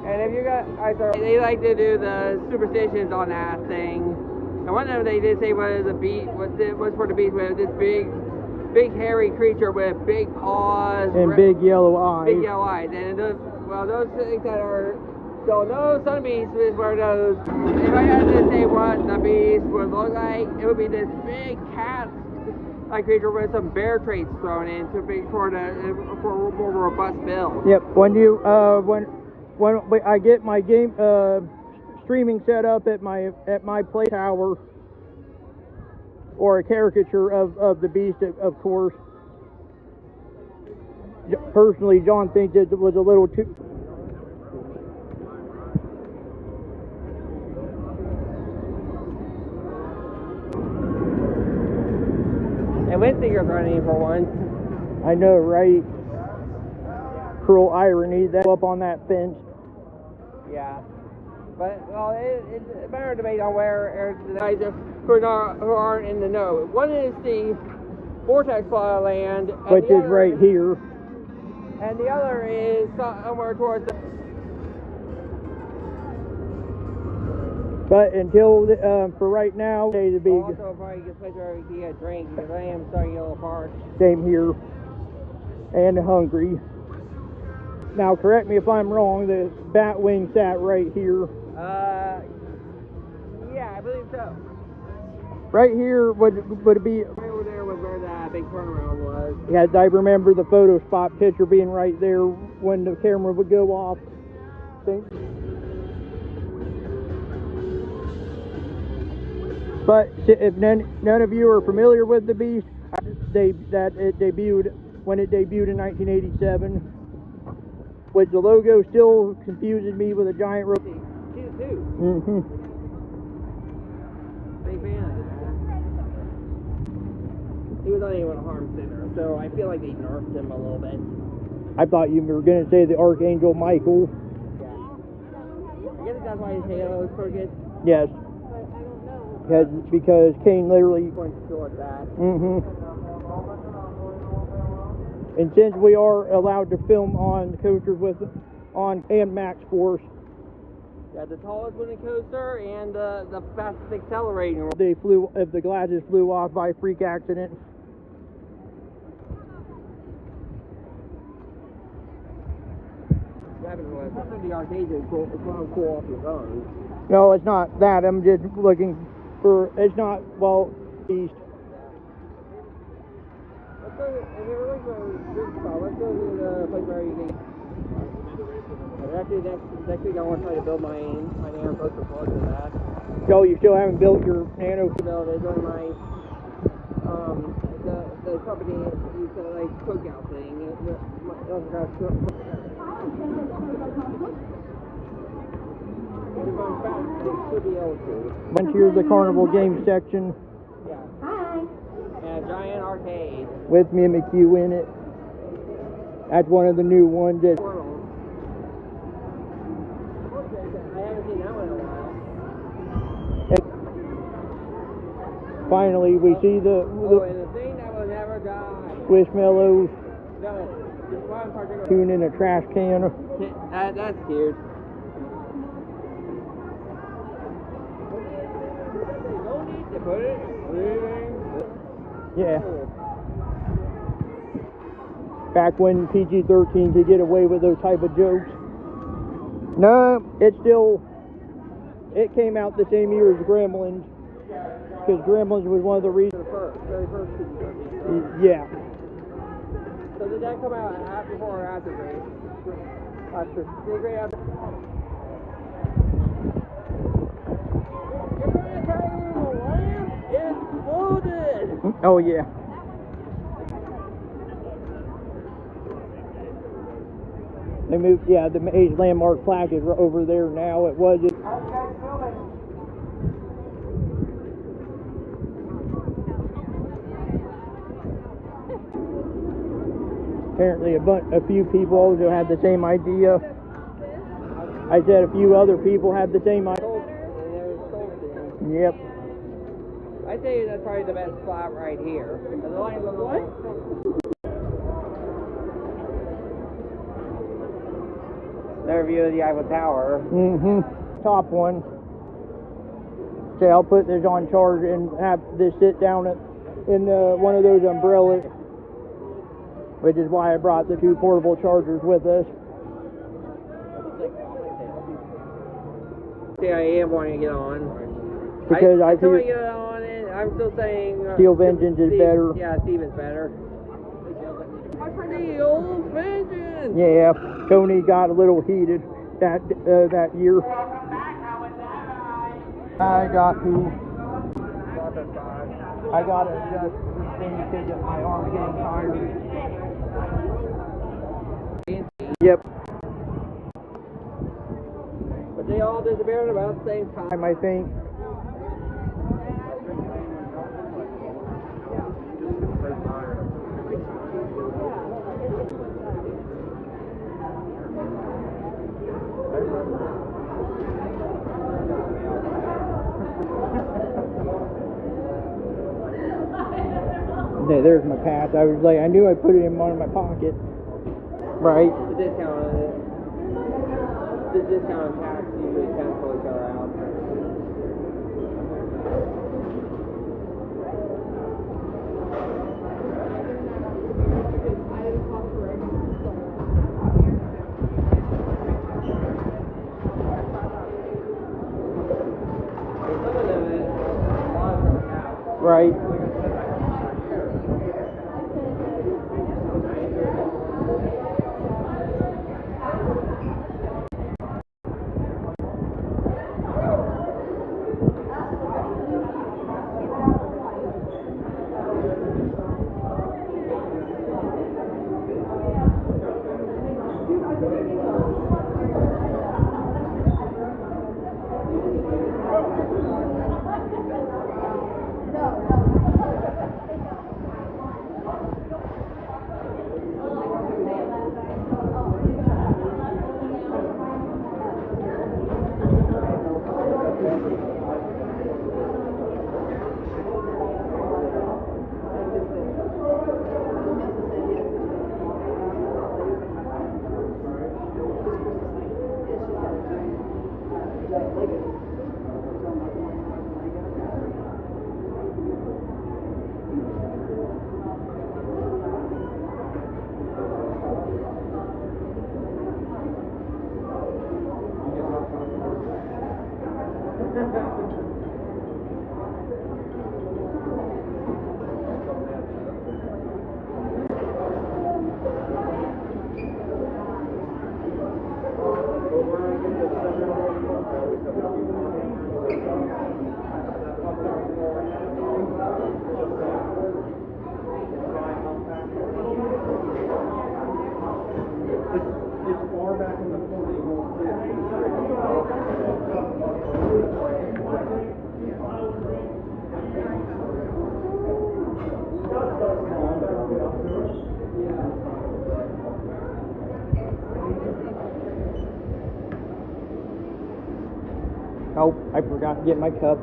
And if you got, they like to do the superstitions on that thing. And one of them they did say was a beast, was for the beast with this big hairy creature with big paws
And big yellow eyes.
Big yellow eyes. And those things that are. So those sun beasts is where those, if I had to say what the beast would look like, it would be this big cat-like creature with some bear traits thrown in for a more robust build.
Yep. When you when I get my game streaming set up at my play tower, or a caricature of the beast, of course. Personally, John thinks it was a little too.
And Winsinger's running for once.
I know, right? Cruel irony, that up on that fence.
Yeah. But, well, it's a better debate on where the guys who aren't in the know. One is the Vortex Fly land.
Which is right here.
And the other is somewhere towards the...
But until, for right now, the big...
Also, probably just make sure we can get a drink, because I am starting to get a little parched.
Same here. And hungry. Now, correct me if I'm wrong, the Batwing sat right here.
Yeah, I believe so.
Right here would it be...
Right over there was where that big turnaround was.
Yeah, I remember the photo spot picture being right there when the camera would go off. But if none of you are familiar with the Beast, it debuted when it debuted in 1987. Which the logo still confuses me with a giant rope.
Season 2.
Mm-hmm.
Big fan of that. He was not even a harm center, so I feel like they nerfed him a little bit.
I thought you were going to say the Archangel Michael.
Yeah. I guess that's why his halo is pretty good.
Yes. Because Kane literally
points toward that.
Mm-hmm. And since we are allowed to film on coasters and Max Force,
yeah, the tallest wooden coaster and the fastest accelerating.
If the glasses flew off by freak accident.
What happens was the arcade is cool off your own.
No, it's not that. I'm just looking for. It's not east.
Let's go. If you're looking for a good spot, let's go to the place where you can. Actually, next week I want to try to build my nano coaster plug to that.
Joe, you still haven't built your nano?
No, they're doing my the company used to like cookout thing.
Once here's the carnival game section.
Yeah. Hi. And a giant arcade.
With Mimikyu in it. That's one of the new ones.
I haven't seen that one in a while.
Finally, we see the
and the thing that will never die.
Squishmallows.
No, just one particular.
Tune in a trash can.
That's cute. put it? Leaving.
Yeah. Back when PG-13 could get away with those type of jokes. No, it came out the same year as Gremlins. Because Gremlins was one of the reasons.
Very first PG-13.
Yeah.
So did that come out before or after Great? After. Did Great after? You're going to tell me the lamp exploded!
Oh, yeah. They moved, yeah, the Maze Landmark plaque is over there now. It wasn't. Apparently a few people also had the same idea. I said a few other people had the same idea. Yep.
I say that's probably the best spot right here. The line on the what? Their view of the Eiffel Tower.
Top one. Okay, I'll put this on charge and have this sit down in one of those umbrellas. Which is why I brought the 2 portable chargers with us.
See, I am wanting to get on.
Because I
still want
feel
to get on it. I'm still saying
Steel Vengeance is better.
Yeah, Steven's better. Steel Vengeance.
Yeah, Tony got a little heated that year. I got to adjust this thing because my arm's getting tired. Yep.
But they all disappeared at about the same time.
I think. Okay, there's my pass. I was like, I knew I put it in one of my pocket. Right.
The discount on it. The discount on tax usually cancel each other out.
Right. Oh, I forgot to get my cup.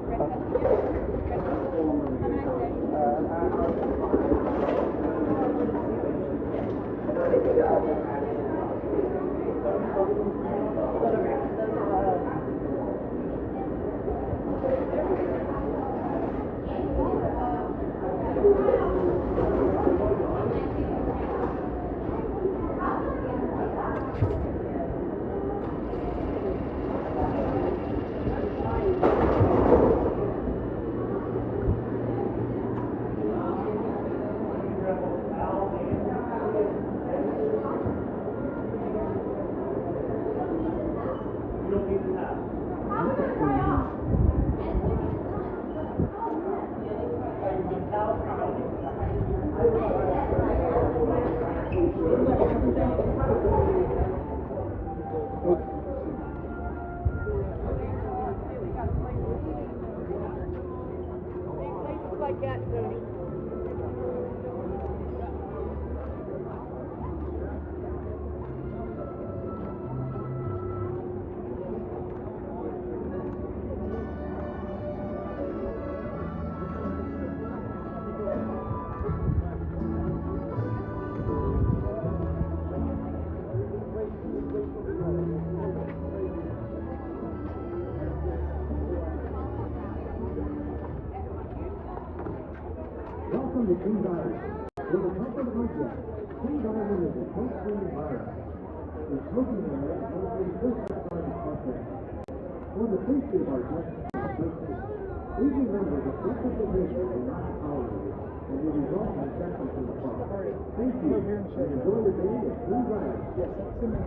King Diamond. With the comfort of my guest, King Diamond is a smoke-free environment. The smoking area is located just outside the front deck. For the safety of our guests and safety, please remember that self-isolation is not tolerated and will result in infections in the park. Thank you, and enjoy your day at King Diamond. Yes, that's in the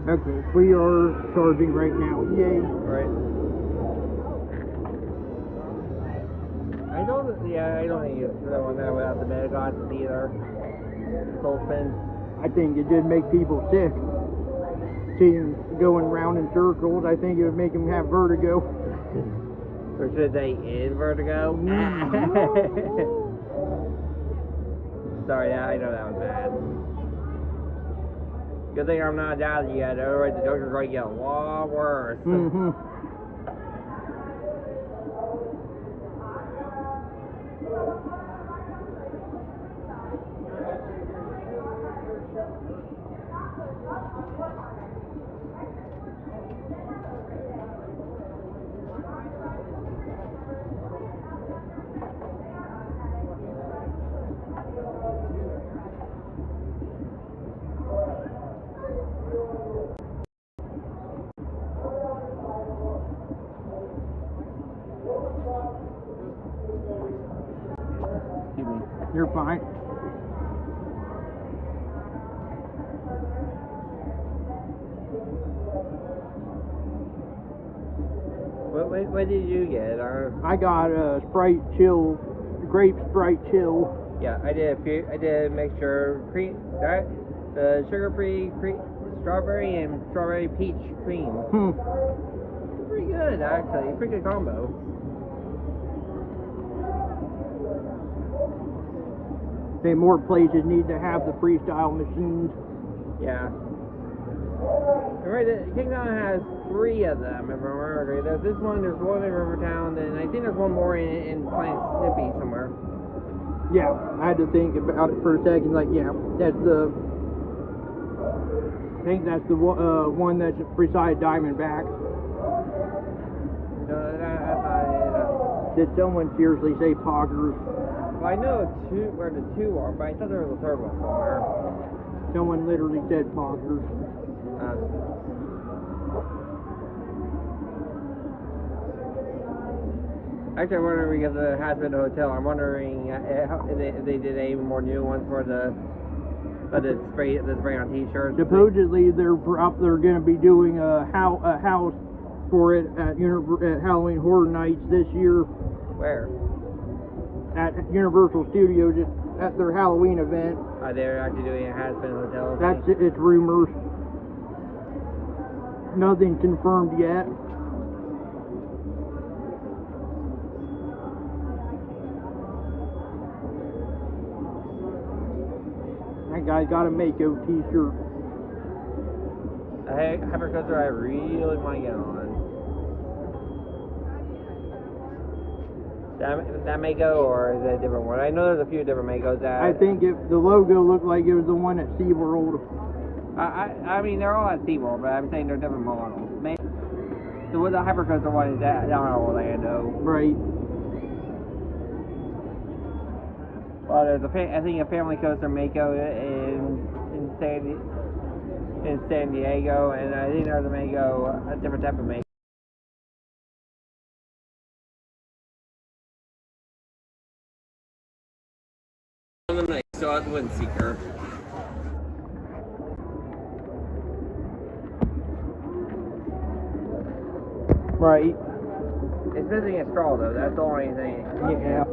Okay, we are charging right now. Yay.
Right. I don't think it's the one that without the metagosses either. Soul spin.
I think it did make people sick. Seeing going round in circles, I think it would make them have vertigo.
Or should they in vertigo? Sorry, I know that was bad. Good thing I'm not down yet, otherwise the Joker's going to get a lot worse.
Mm-hmm.
Excuse me.
You're fine.
What did you get?
I got a Sprite Chill, grape Sprite Chill.
Yeah, I did a mixture cream, the sugar-free strawberry and strawberry peach cream. Pretty good, actually. Pretty good combo.
Say more places need to have the freestyle machines.
Yeah. Right, Kingdom has 3 of them, if I remember correctly. There's this one, there's one in Rivertown, and I think there's one more in Plain Snippy somewhere.
Yeah, I had to think about it for a second. Like, yeah, that's the. I think that's the one that's beside Diamondback.
No, that's not it.
Did someone seriously say Poggers?
Well, I know where the 2 are, but I thought there was a 3rd one somewhere.
Someone literally said Poggers.
Actually, I'm wondering because it has been a hotel. I'm wondering if they did any more new ones for the spray on T-shirts.
Supposedly they're going to be doing a house for it at Halloween Horror Nights this year.
Where?
At Universal Studios at their Halloween event.
They're actually doing a has-been hotel.
It's rumors. Nothing confirmed yet. guy's got a Mako t-shirt.
A hypercoaster I really want to get on. That Mako, or is it a different one? I know there's a few different Makos that...
I think if the logo looked like it was the one at SeaWorld.
I mean, they're all at SeaWorld, but I'm saying they're different models. The hypercoaster one is down in Orlando.
Right.
Well, there's I think a family coaster Mako in San Diego, and I think there's a Mako, a different type of Mako. On the night, so I was Wind Seeker.
Right.
It's missing a straw though. That's the only thing.
Yeah.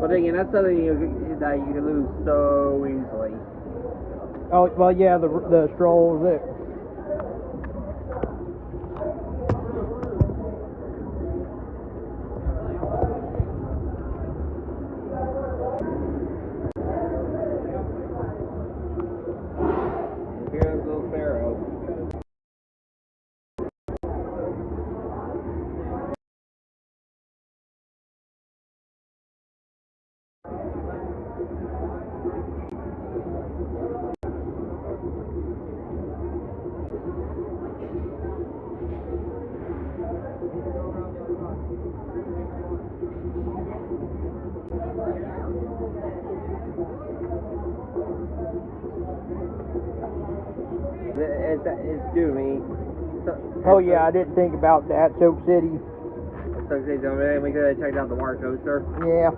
But again, that's something that you can lose so easily.
Oh, well, yeah, the straw is it.
Here's little sparrow. It's due to me.
Oh, yeah, I didn't think about that. Soap City.
So we could have checked out the water coaster.
Yeah.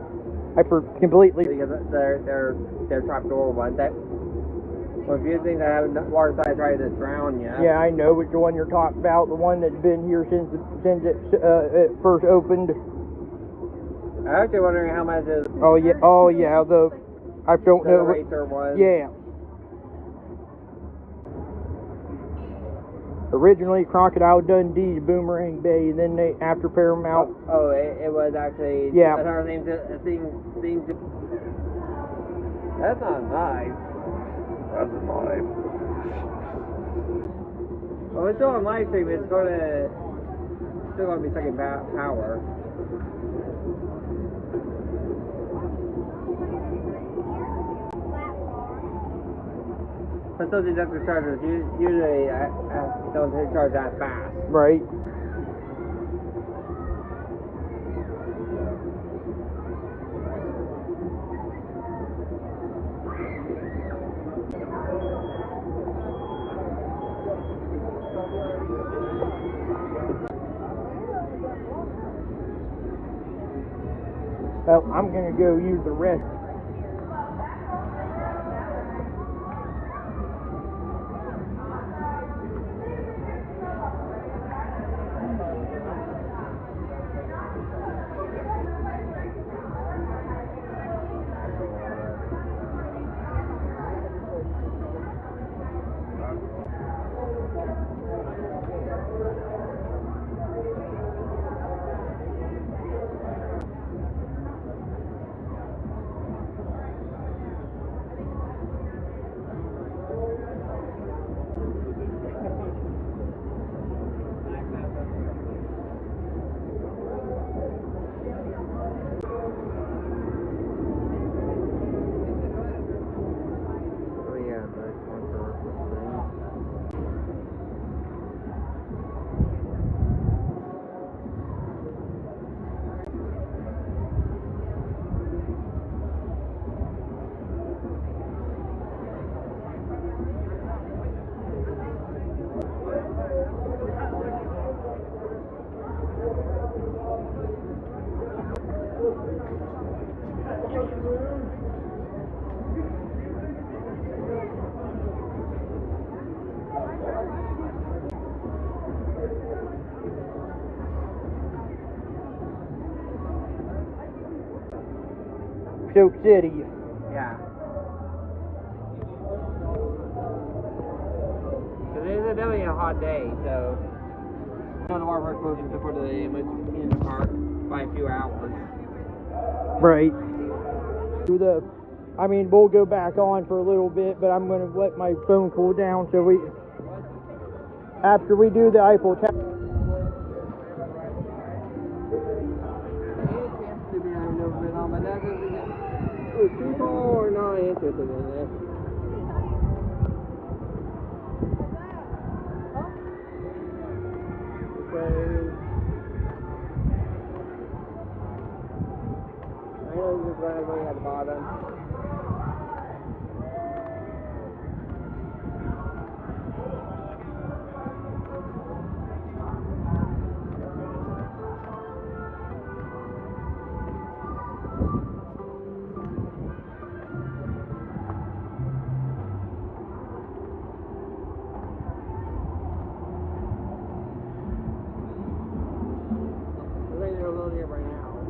I completely...
Because they're tropical ones. Well, if you think that having water side try to drown you.
Yeah, I know which one you're talking about. The one that's been here since it first opened.
I'm actually wondering how much is.
Oh yeah, I don't know.
The racer was.
Yeah. Originally, Crocodile Dundee's Boomerang Bay, and then after Paramount.
Oh, it was actually.
Yeah.
Another thing. That's not nice.
That's a knife.
Well, it's still on live stream. It's still gonna be second power. But those inductor chargers usually don't charge that fast.
Right. Well, I'm gonna go use the rest. Soap City.
Yeah. Because it is definitely a hot day, so. The waterpark closes before the amusement park by a few hours.
Right. To the I mean, we'll go back on for a little bit, but I'm gonna let my phone cool down so after we do the Eiffel Tower.
People are not interested in this. I know there's a driveway at the bottom.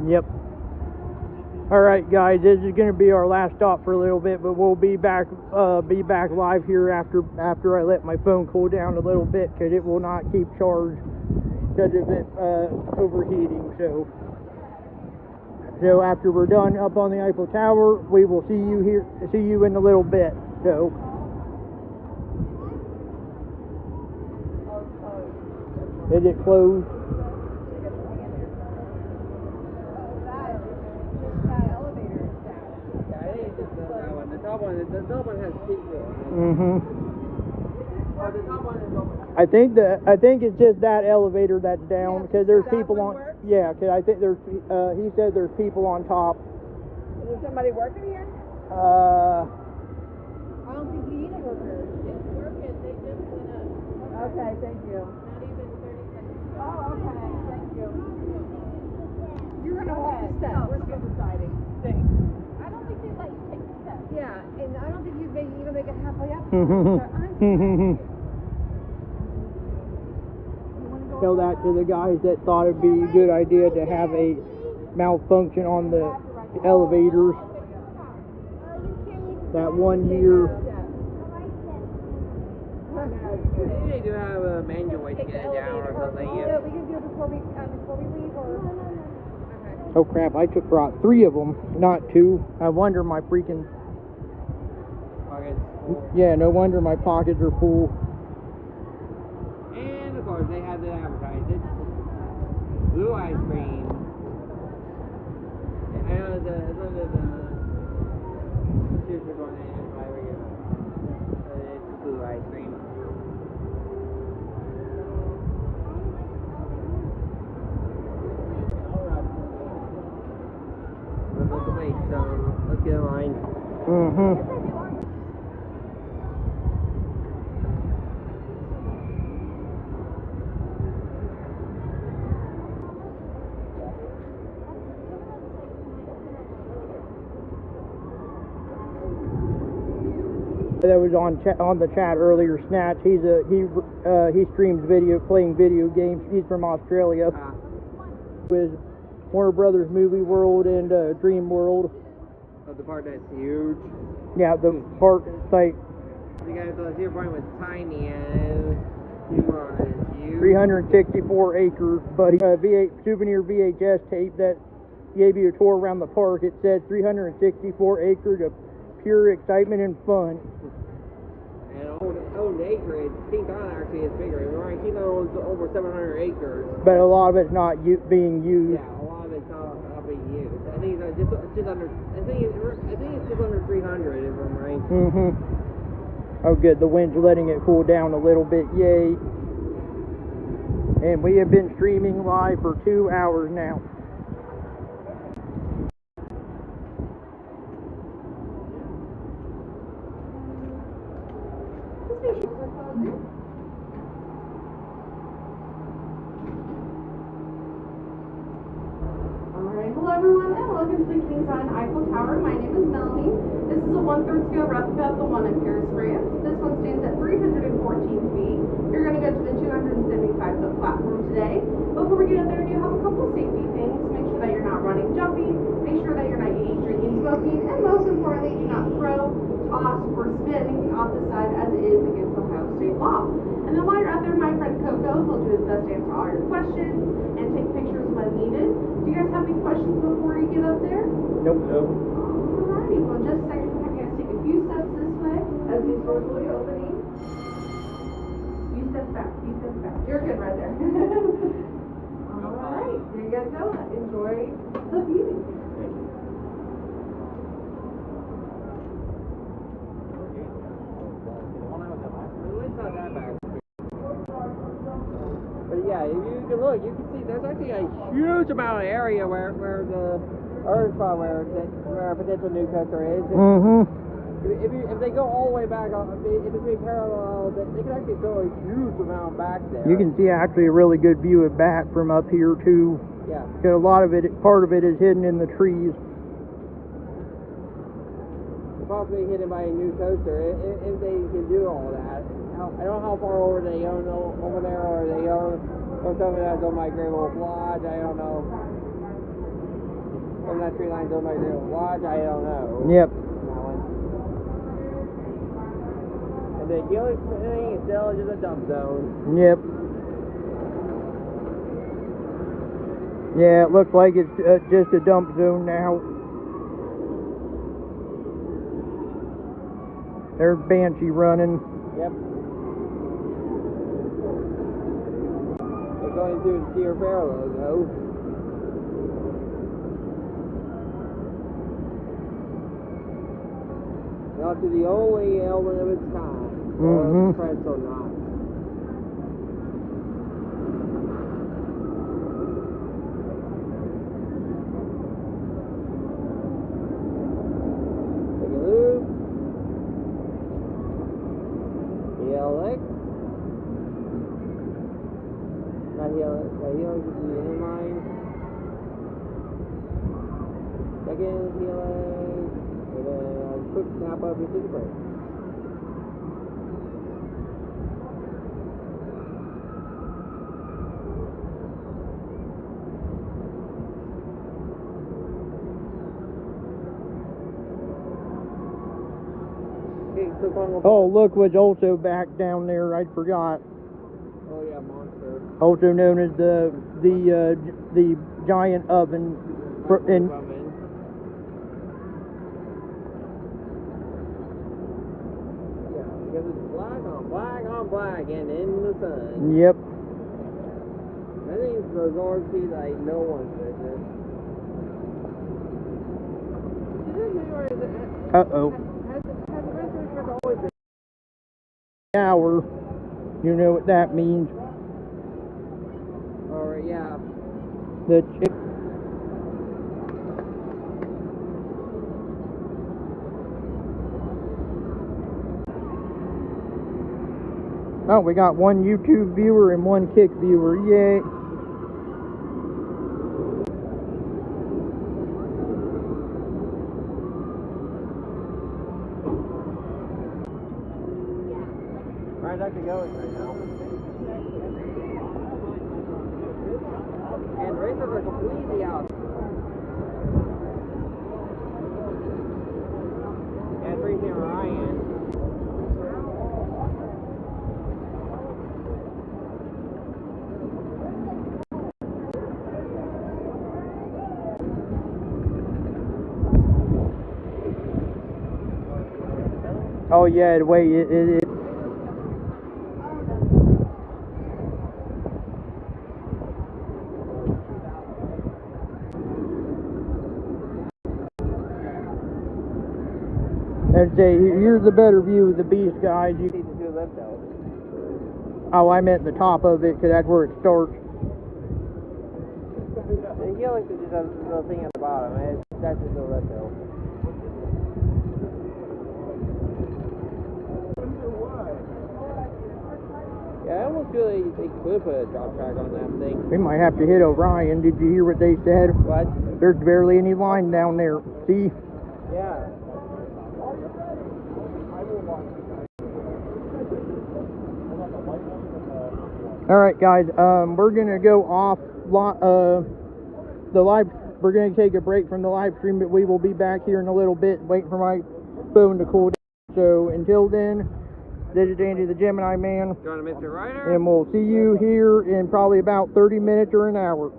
Yep. Alright guys, this is going to be our last stop for a little bit, but we'll be back live here after I let my phone cool down a little bit, because it will not keep charged because of it overheating. So after we're done up on the Eiffel Tower, we will see you in a little bit. So is it closed?
The top one has people.
Mm-hmm.
Oh, the top one is open.
I think it's just that elevator that's down, because there's people on. Yeah, because I think there's. He said there's people on top.
Is there somebody working here?
Uh.
I don't think you need a worker. It's working. They just went up. Okay, thank you. Not even 30 seconds. Oh, okay. Thank you. You're gonna walk the steps. No, we're still deciding. Thanks. I don't think they'd let you take the steps. Yeah, and I don't think you'd even make it halfway up.
Tell that to the guys that thought it'd be a good idea to have a malfunction on the elevators. That 1 year.
Maybe they do have a manual way to get it down or something.
Yeah, we can do it before we leave, or...
Oh crap, I brought 3 of them, not 2. I wonder my freaking...
Pockets full.
Yeah, no wonder my pockets are full.
And of course, they had to advertise it. Blue ice cream. I know it's a little bit super going in if I were you. It's blue ice cream. Wait, so let's get in line.
Mm-hmm. That was on the chat earlier. Snatch. He streams playing video games. He's from Australia. With Warner Brothers Movie World and Dream World.
Oh, the part that's huge.
Yeah, the part like.
The guy thought the point was tiny and Humor is huge.
364 acres, but souvenir VHS tape that gave you a tour around the park. It says 364 acres of pure excitement and fun.
And owned acreage, King Kong actually is bigger. Right? King Kong owns over 700 acres.
But a lot of it's not being used.
Yeah, a lot of it's not being used. I think it's just under. I think it's just under 300 if I'm right.
Mm-hmm. Oh, good. The wind's letting it cool down a little bit. Yay! And we have been streaming live for 2 hours now.
Hello everyone, and welcome to the King Kong Eiffel Tower. My name is Melanie. This is a 1/3 scale replica of the one in Paris, France. This one stands at 314 feet. You're going to go to the 275-foot platform today. Before we get up there, I do have a couple safety things. Make sure that you're not running, jumping. Make sure that you're not eating, drinking, smoking. And most importantly, do not throw, toss, or spit anything off the side as it is against Ohio state law. And then while you're out there, my friend Coco will do his best to answer all your questions and take pictures when needed. Do you guys have any questions before you get up there?
Nope.
Alrighty, well, just a second. You're good right there. Alright, there you guys go. Enjoy the view.
It's not that bad. But yeah, if you can look, you can see there's actually a huge amount of area where the Earth spot where a potential new coaster is. If they go all the way back in between parallel, they can actually throw a huge amount back there.
You can see actually a really good view of back from up here too.
Yeah.
A lot of it, part of it is hidden in the trees.
Possibly hidden by a new coaster if they can do all that. I don't know how far over they own over there, or they own, or something that's on my Great Wolf Lodge. I don't know. Some of that tree line's on my Great Wolf Lodge. I don't know.
Yep.
And the Helix thing is still just a dump zone.
Yep. Yeah, it looks like it's just a dump zone now. There's Banshee running.
Yep. They're going through the steer parallel though. Now to the only element of its kind. Pretzel knot. Take a loop. Helix. Not Helix, but Helix is the inline. Second Helix, and then a quick snap up into the brake.
Oh, look what's also back down there. I forgot.
Oh yeah, monster.
Also known as the giant oven.
Yeah, because it's black on black and in the sun.
Yep.
I think it's the North Sea like no one's business.
Uh-oh. Hour. You know what that means.
Alright, yeah.
The chick. Oh, we got one YouTube viewer and one Kick viewer. Yay.
Where's that going right now? And racers are completely out. And Tracy and Ryan.
Oh yeah, the way it is. I'd say here's the better view of the beast, guys. You
Need to do lift out.
Oh, I meant the top of it because that's where it starts.
The Helix is just a little thing at the bottom. That's just a lift out. Yeah, I almost feel like they could put a drop track on that thing.
We might have to hit Orion. Did you hear what they said?
What?
There's barely any line down there. See?
Yeah.
All right, guys. We're gonna go off the live. We're gonna take a break from the live stream, but we will be back here in a little bit. Waiting for my phone to cool down. So until then, this is Andy the Gemini Man.
Join Mr. Ryder.
And we'll see you here in probably about 30 minutes or an hour.